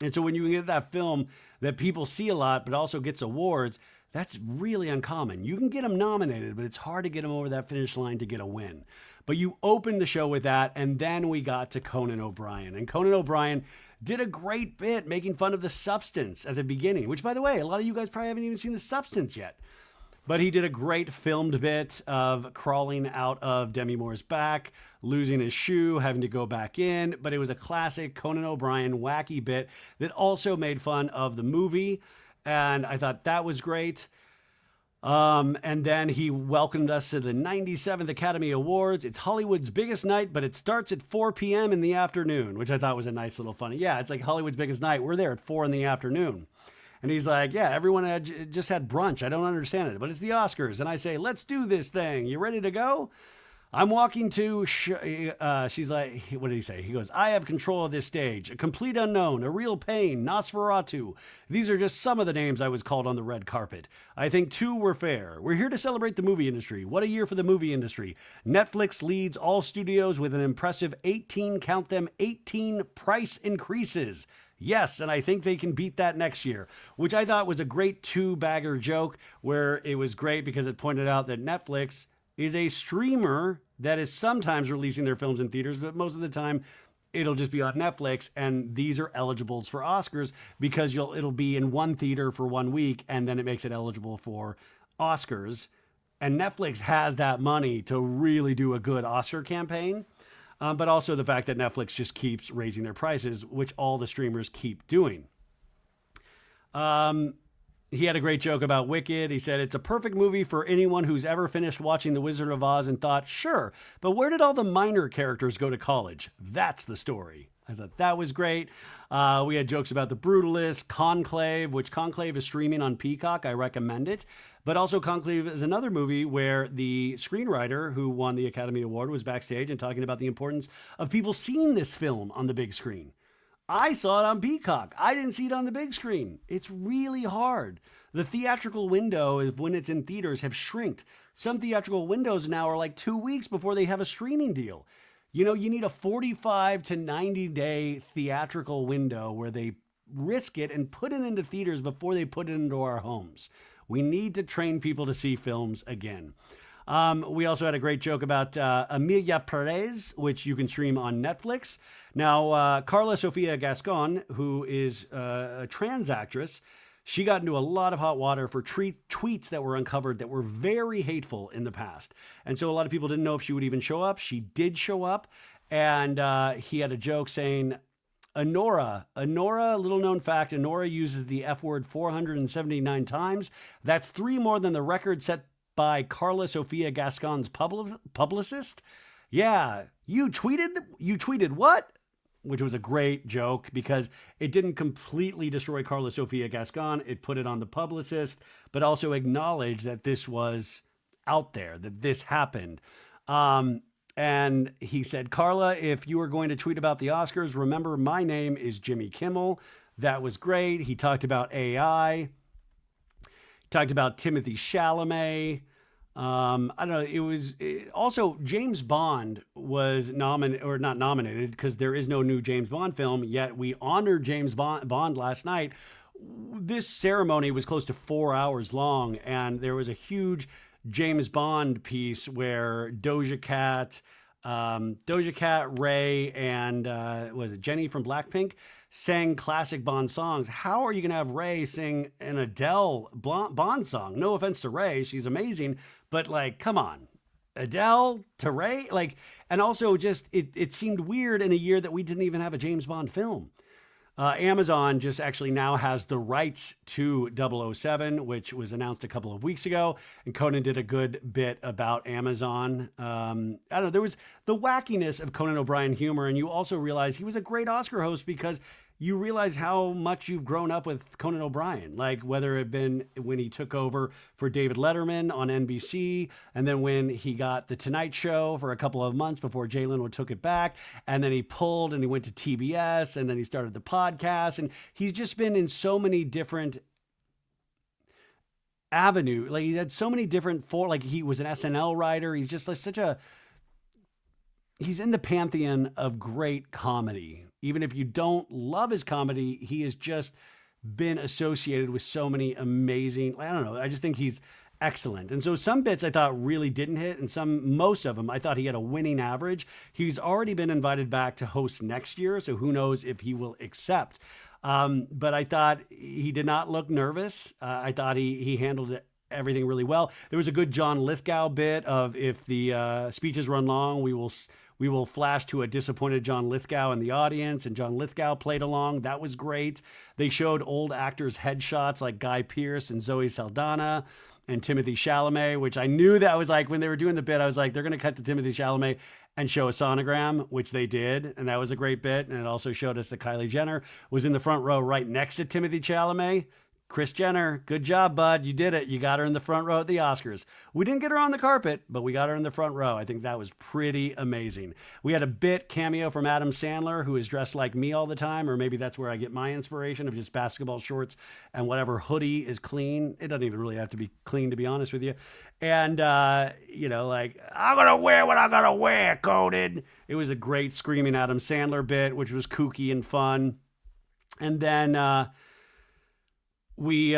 And so when you get that film that people see a lot, but also gets awards, that's really uncommon. You can get them nominated, but it's hard to get them over that finish line to get a win. But you opened the show with that, and then we got to Conan O'Brien. And Conan O'Brien did a great bit making fun of The Substance at the beginning, which, by the way, a lot of you guys probably haven't even seen The Substance yet. But he did a great filmed bit of crawling out of Demi Moore's back, losing his shoe, having to go back in. But it was a classic Conan O'Brien wacky bit that also made fun of the movie. And I thought that was great. And then he welcomed us to the 97th Academy Awards. It's Hollywood's biggest night, but it starts at 4 p.m. in the afternoon, which I thought was a nice little funny. Yeah, it's like Hollywood's biggest night. We're there at 4 in the afternoon. And he's like, yeah, everyone just had brunch. I don't understand it, but it's the Oscars. And I say, let's do this thing. You ready to go? I'm walking to, she's like, what did he say? He goes, I have control of this stage. A complete unknown, a real pain, Nosferatu. These are just some of the names I was called on the red carpet. I think two were fair. We're here to celebrate the movie industry. What a year for the movie industry. Netflix leads all studios with an impressive 18, count them, 18 price increases. Yes, and I think they can beat that next year, which I thought was a great two-bagger joke where it was great because it pointed out that Netflix is a streamer that is sometimes releasing their films in theaters, but most of the time it'll just be on Netflix, and these are eligibles for Oscars because it'll be in one theater for 1 week, and then it makes it eligible for Oscars. And Netflix has that money to really do a good Oscar campaign. But also the fact that Netflix just keeps raising their prices, which all the streamers keep doing. He had a great joke about Wicked. He said, it's a perfect movie for anyone who's ever finished watching The Wizard of Oz and thought, sure, but where did all the minor characters go to college? That's the story. I thought that was great. We had jokes about The Brutalist, Conclave, which Conclave is streaming on Peacock. I recommend it. But also Conclave is another movie where the screenwriter who won the Academy Award was backstage and talking about the importance of people seeing this film on the big screen. I saw it on Peacock. I didn't see it on the big screen. It's really hard. The theatrical window of when it's in theaters have shrinked. Some theatrical windows now are like 2 weeks before they have a streaming deal. You know, you need a 45 to 90 day theatrical window where they risk it and put it into theaters before they put it into our homes. We need to train people to see films again. We also had a great joke about Emilia Perez, which you can stream on Netflix. Now, Carla Sofia Gascon, who is a trans actress, she got into a lot of hot water for tweets that were uncovered that were very hateful in the past. And so a lot of people didn't know if she would even show up. She did show up. And he had a joke saying, Honora, little known fact, Honora uses the F word 479 times. That's 3 more than the record set by Carla Sofia Gascon's publicist. Yeah, you tweeted what? Which was a great joke because it didn't completely destroy Carla Sofia Gascon. It put it on the publicist, but also acknowledged that this was out there, that this happened. And he said, Carla, if you are going to tweet about the Oscars, remember my name is Jimmy Kimmel. That was great. He talked about AI. Talked about Timothée Chalamet. I don't know. Also James Bond was not nominated because there is no new James Bond film, yet we honored James Bond last night. This ceremony was close to 4 hours long, and there was a huge James Bond piece where Doja Cat, Ray, and was it Jenny from Blackpink sang classic Bond songs. How are you going to have Ray sing an Adele Bond song? No offense to Ray, she's amazing, but like, come on, Adele to Ray, like, and also just it seemed weird in a year that we didn't even have a James Bond film. Amazon just actually now has the rights to 007, which was announced a couple of weeks ago. And Conan did a good bit about Amazon. I don't know, there was the wackiness of Conan O'Brien humor. And you also realize he was a great Oscar host because you realize how much you've grown up with Conan O'Brien, like whether it had been when he took over for David Letterman on NBC, and then when he got The Tonight Show for a couple of months before Jay Leno took it back, and then he pulled and he went to TBS, and then he started the podcast, and he's just been in so many different avenues. Like he had so many different, like he was an SNL writer. He's just like he's in the pantheon of great comedy. Even if you don't love his comedy, he has just been associated with so many amazing, I don't know, I just think he's excellent. And so some bits I thought really didn't hit, and most of them, I thought he had a winning average. He's already been invited back to host next year, so who knows if he will accept. But I thought he did not look nervous. I thought he handled everything really well. There was a good John Lithgow bit of if the speeches run long, we will flash to a disappointed John Lithgow in the audience, and John Lithgow played along. That was great. They showed old actors' headshots like Guy Pearce and Zoe Saldana and Timothée Chalamet, which I knew that was like when they were doing the bit, I was like, they're going to cut to Timothée Chalamet and show a sonogram, which they did. And that was a great bit. And it also showed us that Kylie Jenner was in the front row right next to Timothée Chalamet. Kris Jenner, good job, bud. You did it. You got her in the front row at the Oscars. We didn't get her on the carpet, but we got her in the front row. I think that was pretty amazing. We had a bit cameo from Adam Sandler, who is dressed like me all the time, or maybe that's where I get my inspiration of just basketball shorts and whatever hoodie is clean. It doesn't even really have to be clean, to be honest with you. And, like, I'm going to wear what I'm going to wear, Conan. It was a great screaming Adam Sandler bit, which was kooky and fun. And then, we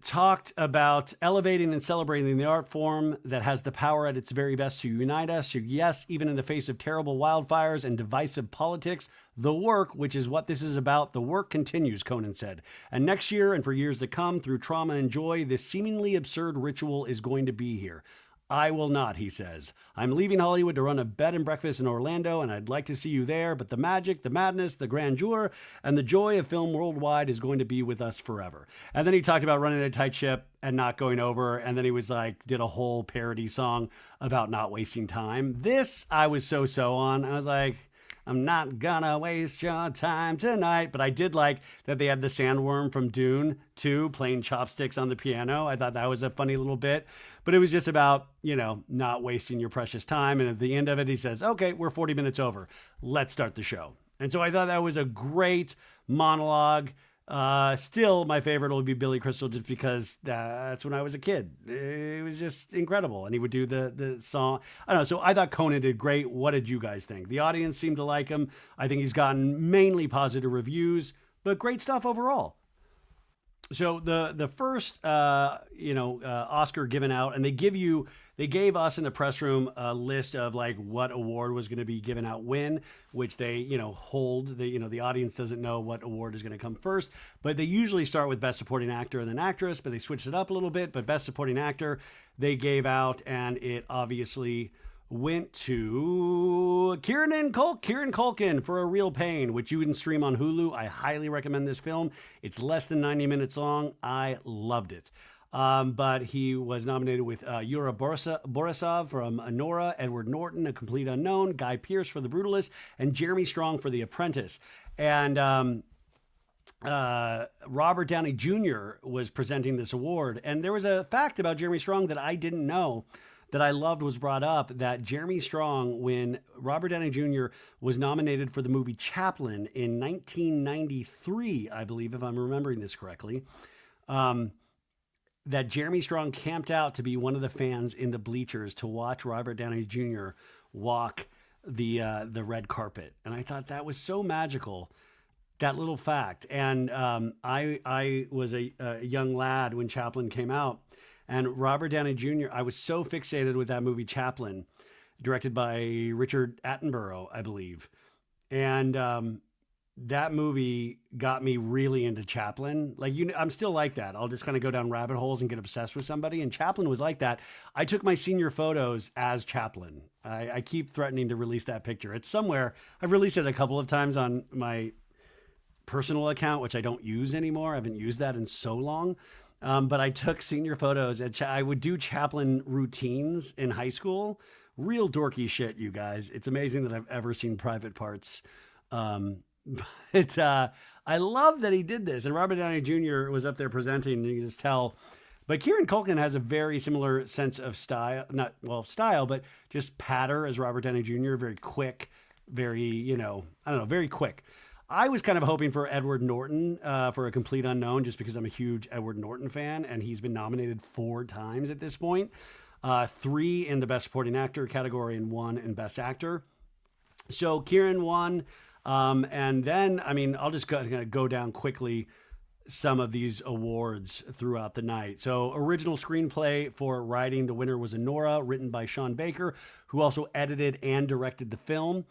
talked about elevating and celebrating the art form that has the power at its very best to unite us. So yes, even in the face of terrible wildfires and divisive politics, the work, which is what this is about, the work continues, Conan said. And next year and for years to come, through trauma and joy, this seemingly absurd ritual is going to be here. I will not, he says. I'm leaving Hollywood to run a bed and breakfast in Orlando, and I'd like to see you there, but the magic, the madness, the grandeur, and the joy of film worldwide is going to be with us forever. And then he talked about running a tight ship and not going over, and then he was like, did a whole parody song about not wasting time. This, I was so on. I was like, I'm not gonna waste your time tonight. But I did like that they had the sandworm from Dune 2 playing chopsticks on the piano. I thought that was a funny little bit. But it was just about, not wasting your precious time. And at the end of it, he says, okay, we're 40 minutes over. Let's start the show. And so I thought that was a great monologue. Still, my favorite will be Billy Crystal, just because that's when I was a kid. It was just incredible, and he would do the song. I don't know. So I thought Conan did great. What did you guys think? The audience seemed to like him. I think he's gotten mainly positive reviews, but great stuff overall. So the first Oscar given out, and they gave us in the press room a list of like what award was going to be given out when, which they hold. The audience doesn't know what award is going to come first, but they usually start with best supporting actor and then actress, but they switched it up a little bit. But best supporting actor they gave out, and it obviously went to Kieran Culkin for A Real Pain, which you can stream on Hulu. I highly recommend this film. It's less than 90 minutes long. I loved it. But he was nominated with Yura Borisov from Anora, Edward Norton, A Complete Unknown, Guy Pearce for The Brutalist, and Jeremy Strong for The Apprentice. And Robert Downey Jr. was presenting this award. And there was a fact about Jeremy Strong that I didn't know, that I loved, was brought up, that Jeremy Strong, when Robert Downey Jr. was nominated for the movie Chaplin in 1993, I believe, if I'm remembering this correctly, that Jeremy Strong camped out to be one of the fans in the bleachers to watch Robert Downey Jr. walk the red carpet. And I thought that was so magical, that little fact. And I was a young lad when Chaplin came out. And Robert Downey Jr., I was so fixated with that movie Chaplin, directed by Richard Attenborough, I believe. And that movie got me really into Chaplin. Like, I'm still like that. I'll just kind of go down rabbit holes and get obsessed with somebody. And Chaplin was like that. I took my senior photos as Chaplin. I keep threatening to release that picture. It's somewhere. I've released it a couple of times on my personal account, which I don't use anymore. I haven't used that in so long. But I took senior photos. I would do Chaplin routines in high school. Real dorky shit, you guys. It's amazing that I've ever seen Private Parts. But I love that he did this. And Robert Downey Jr. was up there presenting, and you can just tell. But Kieran Culkin has a very similar sense of style. Not, well, style, but just patter as Robert Downey Jr. Very quick, very, very quick. I was kind of hoping for Edward Norton for A Complete Unknown, just because I'm a huge Edward Norton fan, and he's been nominated 4 times at this point. 3 in the Best Supporting Actor category and 1 in Best Actor. So Kieran won. And then, I'll just go down quickly some of these awards throughout the night. So original screenplay for writing, the winner was Anora, written by Sean Baker, who also edited and directed the film.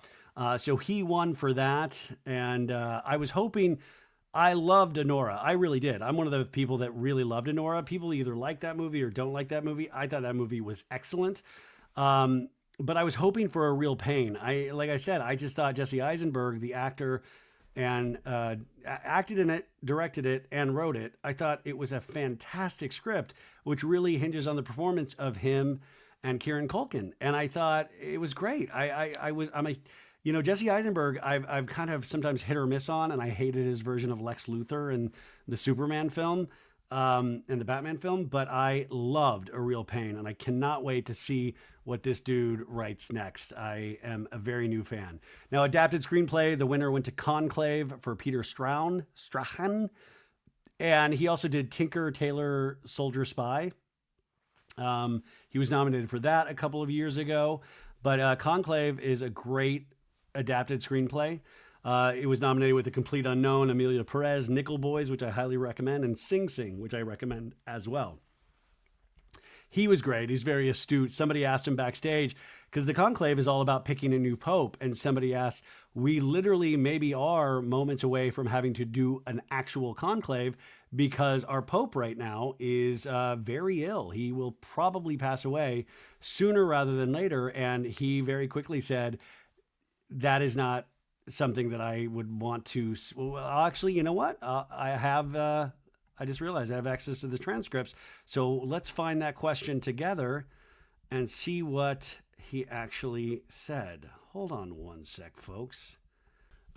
So he won for that. And I was hoping, I loved Anora. I really did. I'm one of the people that really loved Anora. People either like that movie or don't like that movie. I thought that movie was excellent. But I was hoping for A Real Pain. Like I said, I just thought Jesse Eisenberg, the actor, and acted in it, directed it, and wrote it. I thought it was a fantastic script, which really hinges on the performance of him and Kieran Culkin. And I thought it was great. Jesse Eisenberg, I've kind of sometimes hit or miss on, and I hated his version of Lex Luthor in the Superman film and the Batman film, but I loved A Real Pain, and I cannot wait to see what this dude writes next. I am a very new fan. Now, adapted screenplay, the winner went to Conclave for Peter Strahan, and he also did Tinker, Tailor, Soldier, Spy. He was nominated for that a couple of years ago, but Conclave is a great adapted screenplay. It was nominated with A Complete Unknown, Amelia Perez, Nickel Boys, which I highly recommend, and Sing Sing, which I recommend as well. He was great. He's very astute. Somebody asked him backstage, because the conclave is all about picking a new pope, and somebody asked, we literally maybe are moments away from having to do an actual conclave because our pope right now is very ill. He will probably pass away sooner rather than later. And he very quickly said, that is not something that I would want to. Well, actually, you know what? I just realized I have access to the transcripts. So let's find that question together and see what he actually said. Hold on one sec, folks.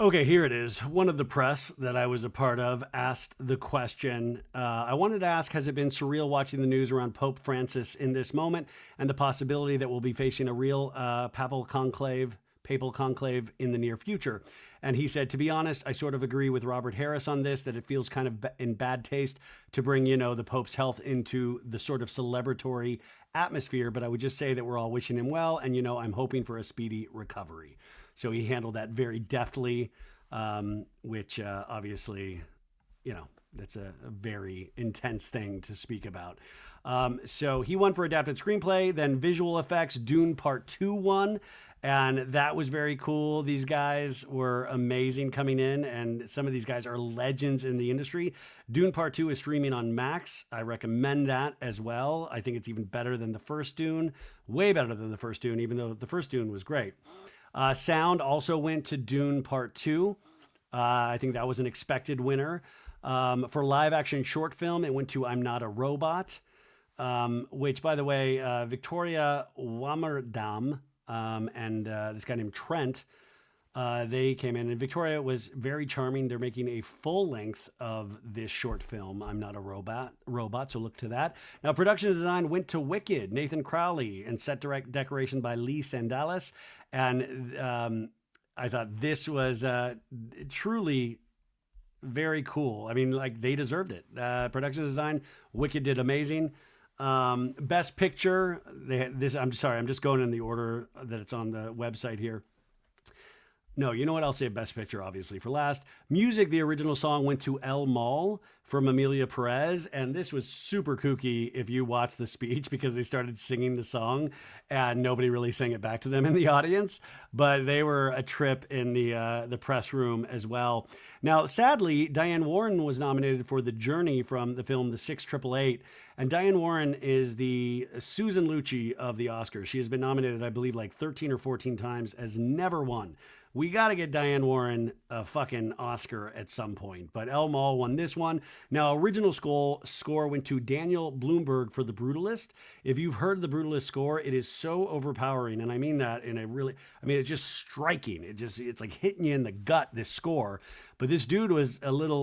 Okay, here it is. One of the press that I was a part of asked the question. I wanted to ask, has it been surreal watching the news around Pope Francis in this moment and the possibility that we'll be facing a real papal conclave papal conclave in the near future. And he said, to be honest, I sort of agree with Robert Harris on this, that it feels kind of in bad taste to bring, the Pope's health into the sort of celebratory atmosphere. But I would just say that we're all wishing him well. And, I'm hoping for a speedy recovery. So he handled that very deftly, which obviously, that's a very intense thing to speak about. So he won for adapted screenplay, then visual effects. Dune Part 2 won, and that was very cool. These guys were amazing coming in, and some of these guys are legends in the industry. Dune Part 2 is streaming on Max. I recommend that as well. I think it's even better than the first Dune, way better than the first Dune, even though the first Dune was great. Sound also went to Dune Part 2. I think that was an expected winner. For live action short film, it went to I'm Not a Robot, which, by the way, Victoria Wamerdam and this guy named Trent, they came in, and Victoria was very charming. They're making a full length of this short film, I'm Not a Robot, so look to that. Now, production design went to Wicked, Nathan Crowley, and set decoration by Lee Sandalis. And I thought this was truly very cool. I mean, like, they deserved it. Production design, Wicked did amazing. Best picture, I'm sorry, I'm just going in the order that it's on the website here. No, you know what? I'll say best picture, obviously, for last. Music, the original song went to El Mal from Amelia Perez. And this was super kooky if you watch the speech, because they started singing the song and nobody really sang it back to them in the audience. But they were a trip in the press room as well. Now, sadly, Diane Warren was nominated for The Journey from the film The 688. And Diane Warren is the Susan Lucci of the Oscars. She has been nominated, I believe, like 13 or 14 times, has never won. We got to get Diane Warren a fucking Oscar at some point. But El Mal won this one. Now, original score went to Daniel Bloomberg for The Brutalist. If you've heard the Brutalist score, it is so overpowering. And I mean that in a really, it's just striking. It's like hitting you in the gut, this score. But this dude was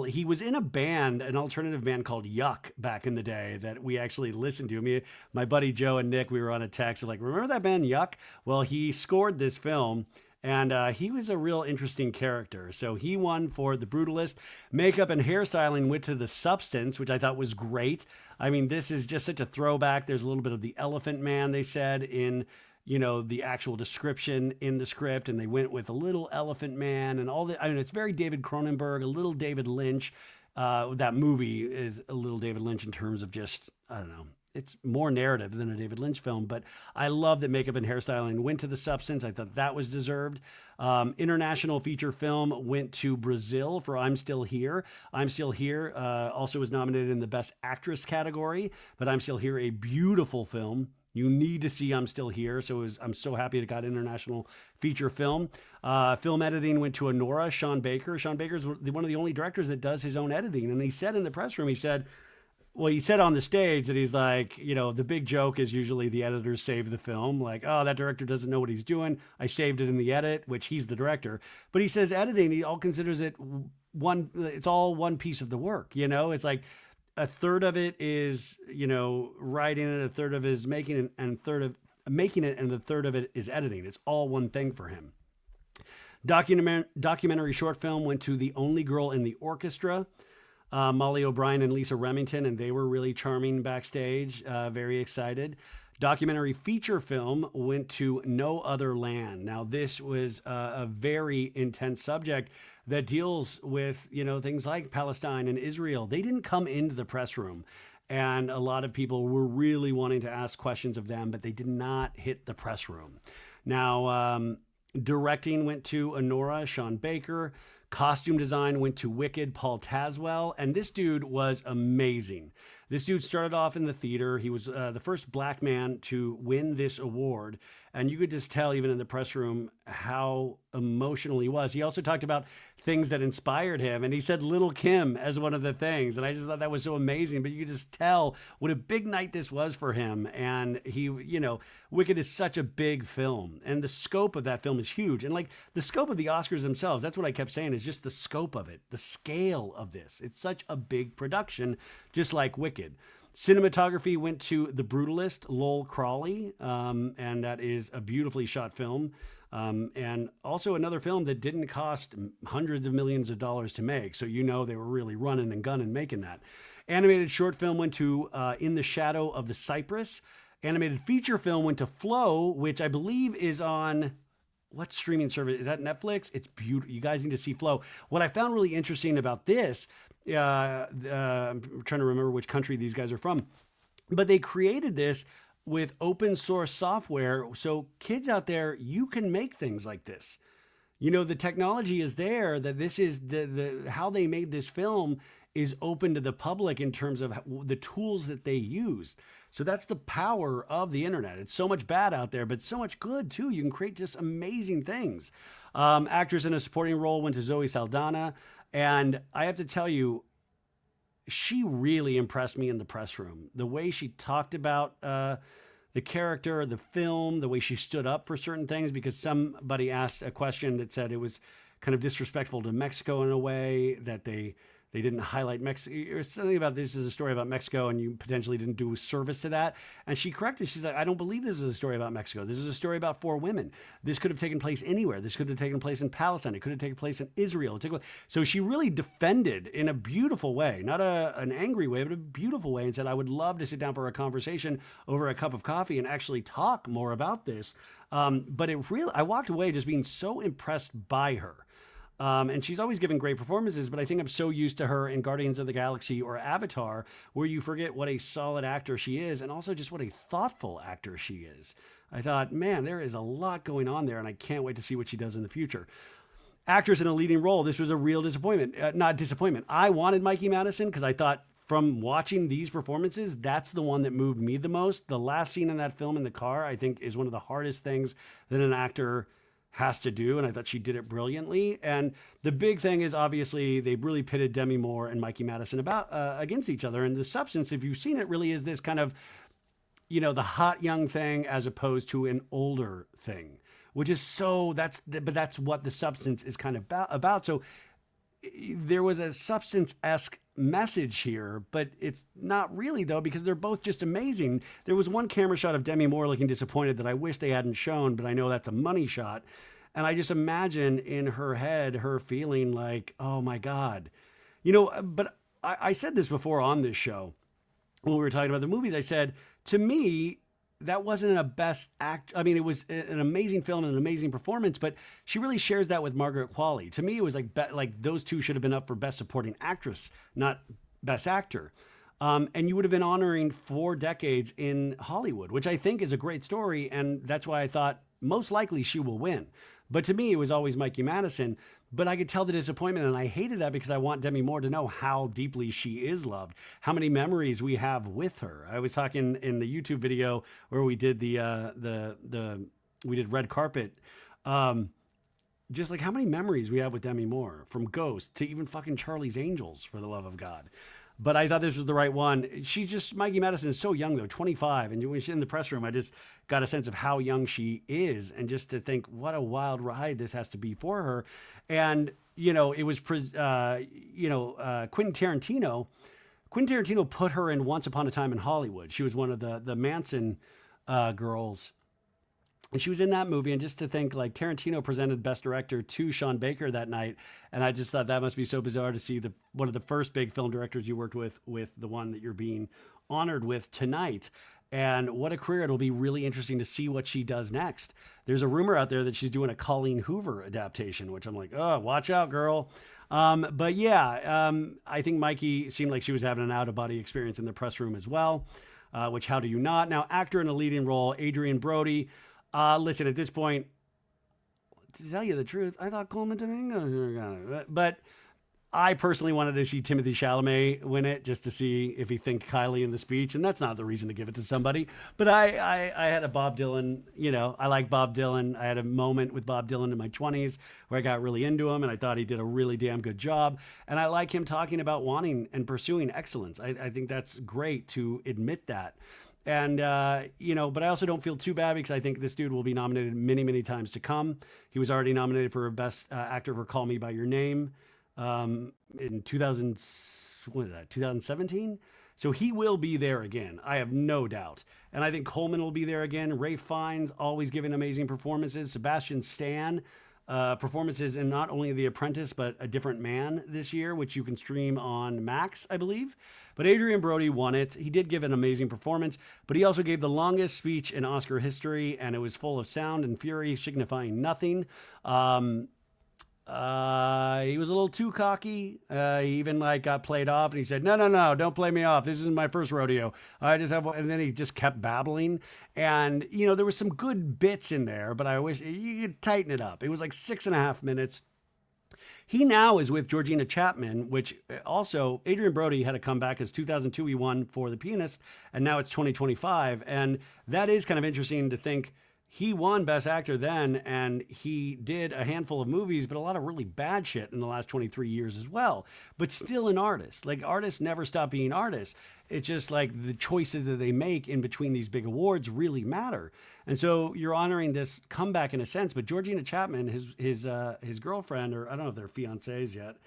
he was in a band, an alternative band called Yuck back in the day that we actually listened to. My buddy Joe and Nick, we were on a text like, remember that band Yuck? Well, he scored this film. And he was a real interesting character. So he won for The Brutalist. Makeup and hairstyling went to The Substance, which I thought was great. I mean, this is just such a throwback. There's a little bit of the Elephant Man, they said, in the actual description in the script. And they went with a little Elephant Man and all that. It's very David Cronenberg, a little David Lynch. That movie is a little David Lynch in terms of just, I don't know. It's more narrative than a David Lynch film, but I love that makeup and hairstyling went to The Substance. I thought that was deserved. International feature film went to Brazil for I'm Still Here. I'm Still Here also was nominated in the Best Actress category, but I'm Still Here, a beautiful film. You need to see I'm Still Here. So I'm so happy it got international feature film. Film editing went to Honora, Sean Baker. Sean Baker is one of the only directors that does his own editing. And he said in the press room, he said on the stage that he's like, the big joke is usually the editors save the film. Like, oh, that director doesn't know what he's doing. I saved it in the edit, which he's the director. But he says editing, he all considers it it's all one piece of the work. It's like a third of it is, writing it, a third of it is making it, and the third of it is editing. It's all one thing for him. Documentary short film went to The Only Girl in the Orchestra. Molly O'Brien and Lisa Remington, and they were really charming backstage, very excited. Documentary feature film went to No Other Land. Now, this was a very intense subject that deals with, things like Palestine and Israel. They didn't come into the press room, and a lot of people were really wanting to ask questions of them, but they did not hit the press room. Now, directing went to Honora, Sean Baker. Costume design went to Wicked, Paul Tazwell, and this dude was amazing. This dude started off in the theater. He was the first black man to win this award, and you could just tell even in the press room how emotional he was. He also talked about things that inspired him, and he said Little Kim as one of the things, and I just thought that was so amazing. But you could just tell what a big night this was for him, and he, Wicked is such a big film, and the scope of that film is huge, and like the scope of the Oscars themselves, that's what I kept saying, is just the scope of it, the scale of this. It's such a big production, just like Wicked. Cinematography went to The Brutalist, Lowell Crawley, and that is a beautifully shot film. And also another film that didn't cost hundreds of millions of dollars to make. So, you know, they were really running and gunning making that. Animated short film went to In the Shadow of the Cypress. Animated feature film went to Flow, which I believe is on what streaming service? Is that Netflix? It's beautiful. You guys need to see Flow. What I found really interesting about this, I'm trying to remember which country these guys are from, but they created this with open source software. So kids out there, you can make things like this. You know, the technology is there, that this is how they made this film is open to the public in terms of the tools that they used. So that's the power of the internet. It's so much bad out there, but so much good too. You can create just amazing things. Actress in a supporting role went to Zoe Saldana. And I have to tell you, she really impressed me in the press room. The way she talked about the character, the film, the way she stood up for certain things, because somebody asked a question that said it was kind of disrespectful to Mexico in a way, that they didn't highlight Mexico, or something about this is a story about Mexico and you potentially didn't do a service to that. And she corrected, she's like, I don't believe this is a story about Mexico. This is a story about 4 women. This could have taken place anywhere. This could have taken place in Palestine. It could have taken place in Israel. So she really defended in a beautiful way, not an angry way, but a beautiful way, and said, I would love to sit down for a conversation over a cup of coffee and actually talk more about this. But I walked away just being so impressed by her. And she's always given great performances, but I think I'm so used to her in Guardians of the Galaxy or Avatar, where you forget what a solid actor she is, and also just what a thoughtful actor she is. I thought, man, there is a lot going on there, and I can't wait to see what she does in the future. Actress in a leading role, this was a real disappointment. Not disappointment. I wanted Mikey Madison because I thought from watching these performances, that's the one that moved me the most. The last scene in that film in the car, I think, is one of the hardest things that an actor has to do, and I thought she did it brilliantly. And the big thing is, obviously, they really pitted Demi Moore and Mikey Madison against each other. And the substance, if you've seen it, really is this kind of, you know, the hot young thing as opposed to an older thing, which is but that's what the substance is kind of about. So there was a substance-esque message here, but it's not really, though, because they're both just amazing. There was one camera shot of Demi Moore looking disappointed that I wish they hadn't shown, but I know that's a money shot. And I just imagine in her head, her feeling like, oh my God. You know, but I said this before on this show, when we were talking about the movies, I said, to me, that wasn't a best act. I mean, it was an amazing film and an amazing performance, but she really shares that with Margaret Qualley. To me, it was like those two should have been up for Best Supporting Actress, not Best Actor. And you would have been honoring 4 decades in Hollywood, which I think is a great story. And that's why I thought most likely she will win. But to me, it was always Mikey Madison. But I could tell the disappointment, and I hated that because I want Demi Moore to know how deeply she is loved, how many memories we have with her. I was talking in the YouTube video where we did we did red carpet, just like how many memories we have with Demi Moore, from Ghost to even fucking Charlie's Angels, for the love of God. But I thought this was the right one. Mikey Madison is so young, though, 25. And when she's in the press room, I just got a sense of how young she is. And just to think what a wild ride this has to be for her. And, you know, it was, Quentin Tarantino. Quentin Tarantino put her in Once Upon a Time in Hollywood. She was one of the Manson girls. And she was in that movie. And just to think, like, Tarantino presented Best Director to Sean Baker that night. And I just thought that must be so bizarre to see one of the first big film directors you worked with the one that you're being honored with tonight. And what a career. It'll be really interesting to see what she does next. There's a rumor out there that she's doing a Colleen Hoover adaptation, which I'm like, oh, watch out, girl. But yeah, I think Mikey seemed like she was having an out-of-body experience in the press room as well, which how do you not? Now, actor in a leading role, Adrian Brody. Listen, at this point, to tell you the truth, I thought Coleman Domingo, but I personally wanted to see Timothée Chalamet win it just to see if he thanked Kylie in the speech, and that's not the reason to give it to somebody. But I had a Bob Dylan, you know, I like Bob Dylan. I had a moment with Bob Dylan in my 20s where I got really into him, and I thought he did a really damn good job. And I like him talking about wanting and pursuing excellence. I think that's great to admit that. And, but I also don't feel too bad because I think this dude will be nominated many, many times to come. He was already nominated for Best Actor for Call Me By Your Name in 2017. So he will be there again. I have no doubt. And I think Coleman will be there again. Ray Fiennes always giving amazing performances. Sebastian Stan, performances in not only The Apprentice, but A Different Man this year, which you can stream on Max, I believe. But Adrian Brody won it. He did give an amazing performance, but he also gave the longest speech in Oscar history, and it was full of sound and fury, signifying nothing. He was a little too cocky. He even like got played off, and he said, no, don't play me off. This isn't my first rodeo. I just have one. And then he just kept babbling. And, you know, there was some good bits in there, but I wish you could tighten it up. It was like 6.5 minutes. He now is with Georgina Chapman, which also Adrian Brody had a comeback as 2002 he won for The Pianist, and now it's 2025. And that is kind of interesting to think. He won Best Actor then, and he did a handful of movies, but a lot of really bad shit in the last 23 years as well. But still an artist. Like, artists never stop being artists. It's just like the choices that they make in between these big awards really matter. And so you're honoring this comeback in a sense. But Georgina Chapman, his girlfriend, or I don't know if they're fiancés yet,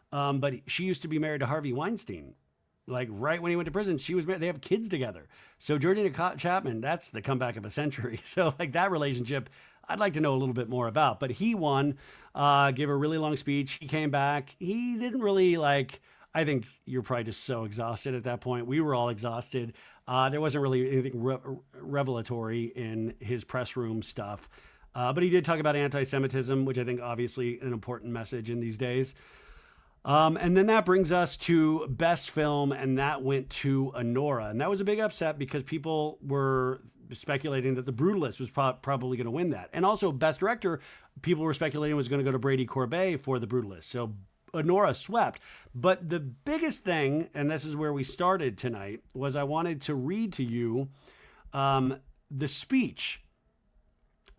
but she used to be married to Harvey Weinstein. Like right when he went to prison, she was married. They have kids together. So Georgina Chapman, that's the comeback of a century. So like that relationship, I'd like to know a little bit more about. But he won, gave a really long speech. He came back. He didn't really like. I think you're probably just so exhausted at that point. We were all exhausted. There wasn't really anything revelatory in his press room stuff. But he did talk about anti-Semitism, which I think obviously an important message in these days. And then that brings us to Best Film, and that went to Anora. And that was a big upset because people were speculating that The Brutalist was probably going to win that. And also Best Director, people were speculating was going to go to Brady Corbet for The Brutalist. So Anora swept. But the biggest thing, and this is where we started tonight, was I wanted to read to you the speech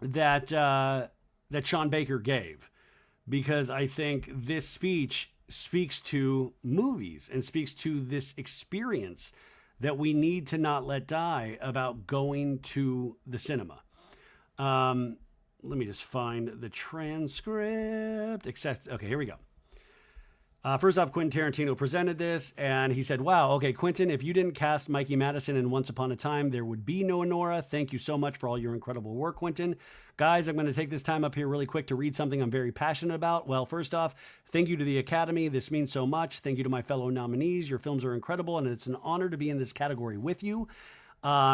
that Sean Baker gave, because I think this speech speaks to movies and speaks to this experience that we need to not let die about going to the cinema. Let me just find the transcript. Okay, here we go. First off, Quentin Tarantino presented this, and he said, wow, okay, Quentin, if you didn't cast Mikey Madison in Once Upon a Time, there would be no Anora. Thank you so much for all your incredible work, Quentin. Guys, I'm going to take this time up here really quick to read something I'm very passionate about. Well, first off, thank you to the Academy. This means so much. Thank you to my fellow nominees. Your films are incredible, and it's an honor to be in this category with you.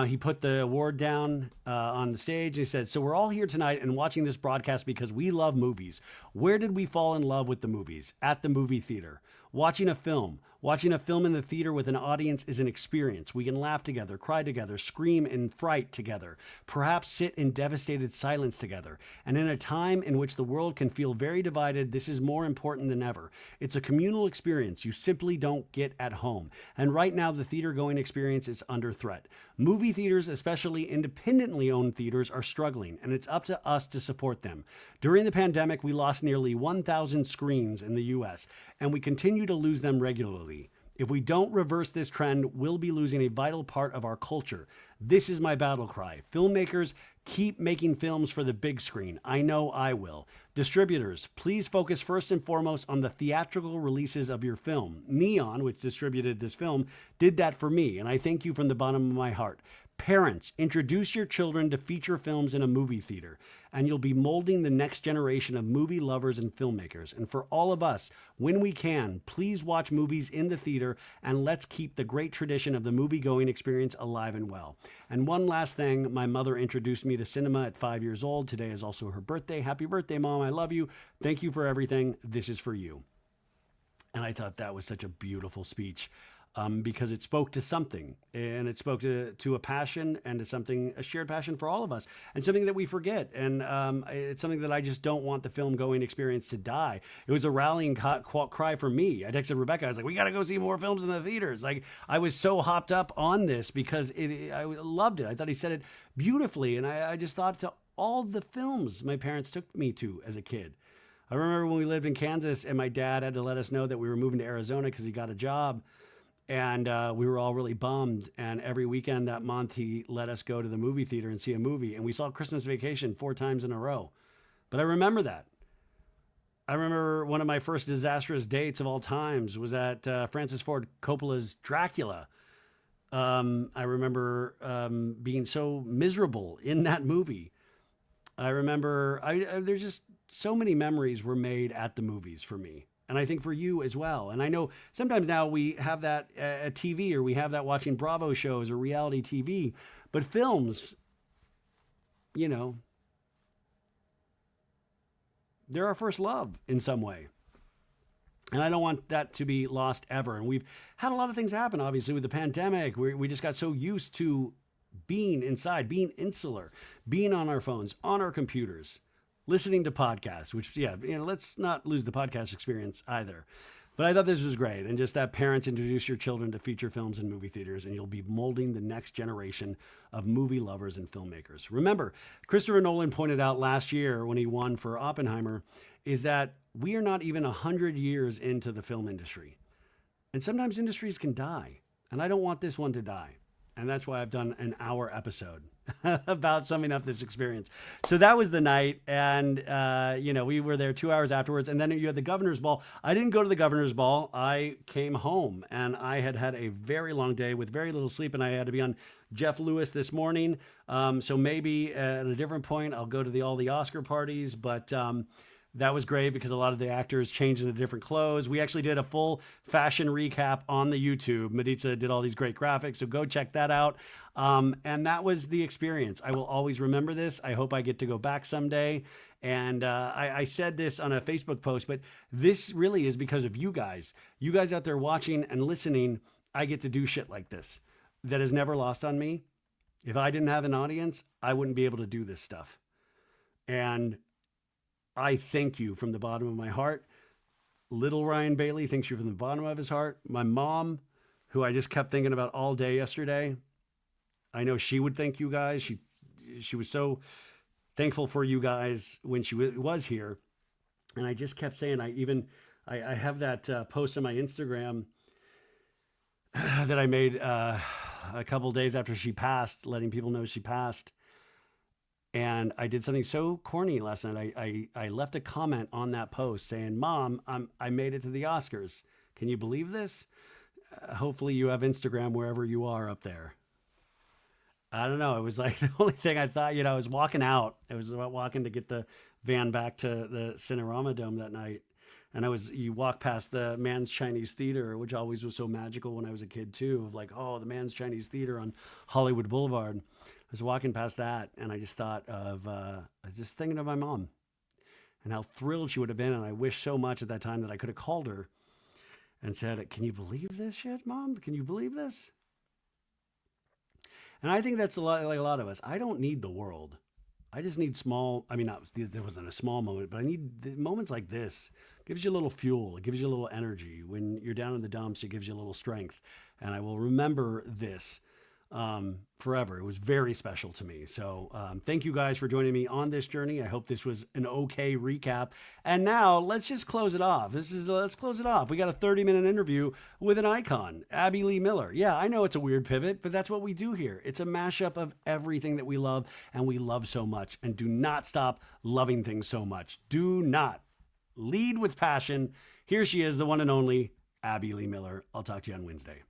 He put the award down on the stage. He said, so we're all here tonight and watching this broadcast because we love movies. Where did we fall in love with the movies? At the movie theater. Watching a film. Watching a film in the theater with an audience is an experience. We can laugh together, cry together, scream in fright together, perhaps sit in devastated silence together. And in a time in which the world can feel very divided, this is more important than ever. It's a communal experience you simply don't get at home. And right now, the theater-going experience is under threat. Movie theaters, especially independently owned theaters, are struggling, and it's up to us to support them. During the pandemic, we lost nearly 1,000 screens in the U.S., and we continue to lose them regularly. If we don't reverse this trend, we'll be losing a vital part of our culture. This is my battle cry. Filmmakers, keep making films for the big screen. I know I will. Distributors, please focus first and foremost on the theatrical releases of your film. Neon, which distributed this film, did that for me, and I thank you from the bottom of my heart. Parents, introduce your children to feature films in a movie theater, and you'll be molding the next generation of movie lovers and filmmakers. And for all of us, when we can, please watch movies in the theater, and let's keep the great tradition of the movie-going experience alive and well. And one last thing, my mother introduced me to cinema at 5 years old. Today is also her birthday. Happy birthday, Mom. I love you. Thank you for everything. This is for you. And I thought that was such a beautiful speech. Because it spoke to something, and it spoke to a passion and to something, a shared passion for all of us, and something that we forget. And it's something that I just don't want the film going experience to die. It was a rallying cry for me. I texted Rebecca. I was like, we got to go see more films in the theaters. Like, I was so hopped up on this because I loved it. I thought he said it beautifully. And I just thought to all the films my parents took me to as a kid. I remember when we lived in Kansas and my dad had to let us know that we were moving to Arizona because he got a job. And we were all really bummed. And every weekend that month, he let us go to the movie theater and see a movie. And we saw Christmas Vacation 4 times in a row. But I remember that. I remember one of my first disastrous dates of all times was at Francis Ford Coppola's Dracula. I remember being so miserable in that movie. I remember there's just so many memories were made at the movies for me. And I think for you as well. And I know sometimes now we have that at TV, or we have that watching Bravo shows or reality TV, but films, you know, they're our first love in some way. And I don't want that to be lost ever. And we've had a lot of things happen, obviously, with the pandemic. We just got so used to being inside, being insular, being on our phones, on our computers, listening to podcasts, which, yeah, let's not lose the podcast experience either. But I thought this was great. And just that parents introduce your children to feature films in movie theaters, and you'll be molding the next generation of movie lovers and filmmakers. Remember, Christopher Nolan pointed out last year when he won for Oppenheimer, is that we are not even 100 years into the film industry. And sometimes industries can die. And I don't want this one to die. And that's why I've done an hour episode about summing up this experience. So that was the night. And, we were there 2 hours afterwards. And then you had the governor's ball. I didn't go to the governor's ball. I came home, and I had had a very long day with very little sleep. And I had to be on Jeff Lewis this morning. So maybe at a different point, I'll go to all the Oscar parties. But that was great because a lot of the actors changed into different clothes. We actually did a full fashion recap on the YouTube. Maritza did all these great graphics, so go check that out. And that was the experience. I will always remember this. I hope I get to go back someday. And I said this on a Facebook post, but this really is because of you guys. You guys out there watching and listening, I get to do shit like this. That is never lost on me. If I didn't have an audience, I wouldn't be able to do this stuff. And I thank you from the bottom of my heart. Little Ryan Bailey thanks you from the bottom of his heart. My mom, who I just kept thinking about all day yesterday, I know she would thank you guys. She was so thankful for you guys when she was here. And I just kept saying, I have that post on my Instagram that I made a couple days after she passed, letting people know she passed. And I did something so corny last night. I left a comment on that post saying, Mom, I made it to the Oscars. Can you believe this? Hopefully you have Instagram wherever you are up there. I don't know. It was like the only thing I thought, I was walking out. It was about walking to get the van back to the Cinerama Dome that night. And you walk past the Man's Chinese Theater, which always was so magical when I was a kid too, of like, oh, the Man's Chinese Theater on Hollywood Boulevard. I was walking past that, and I just thought of, I was just thinking of my mom and how thrilled she would have been. And I wish so much at that time that I could have called her and said, can you believe this shit, Mom? Can you believe this? And I think that's like a lot of us. I don't need the world. I just need there wasn't a small moment, but I need moments like this. It gives you a little fuel. It gives you a little energy. When you're down in the dumps, it gives you a little strength. And I will remember this forever. It was very special to me. So thank you guys for joining me on this journey. I hope this was an okay recap. And now let's just close it off. Let's close it off. We got a 30-minute interview with an icon, Abby Lee Miller. Yeah, I know it's a weird pivot, but that's what we do here. It's a mashup of everything that we love and we love so much. And do not stop loving things so much. Do not lead with passion. Here she is, the one and only Abby Lee Miller. I'll talk to you on Wednesday.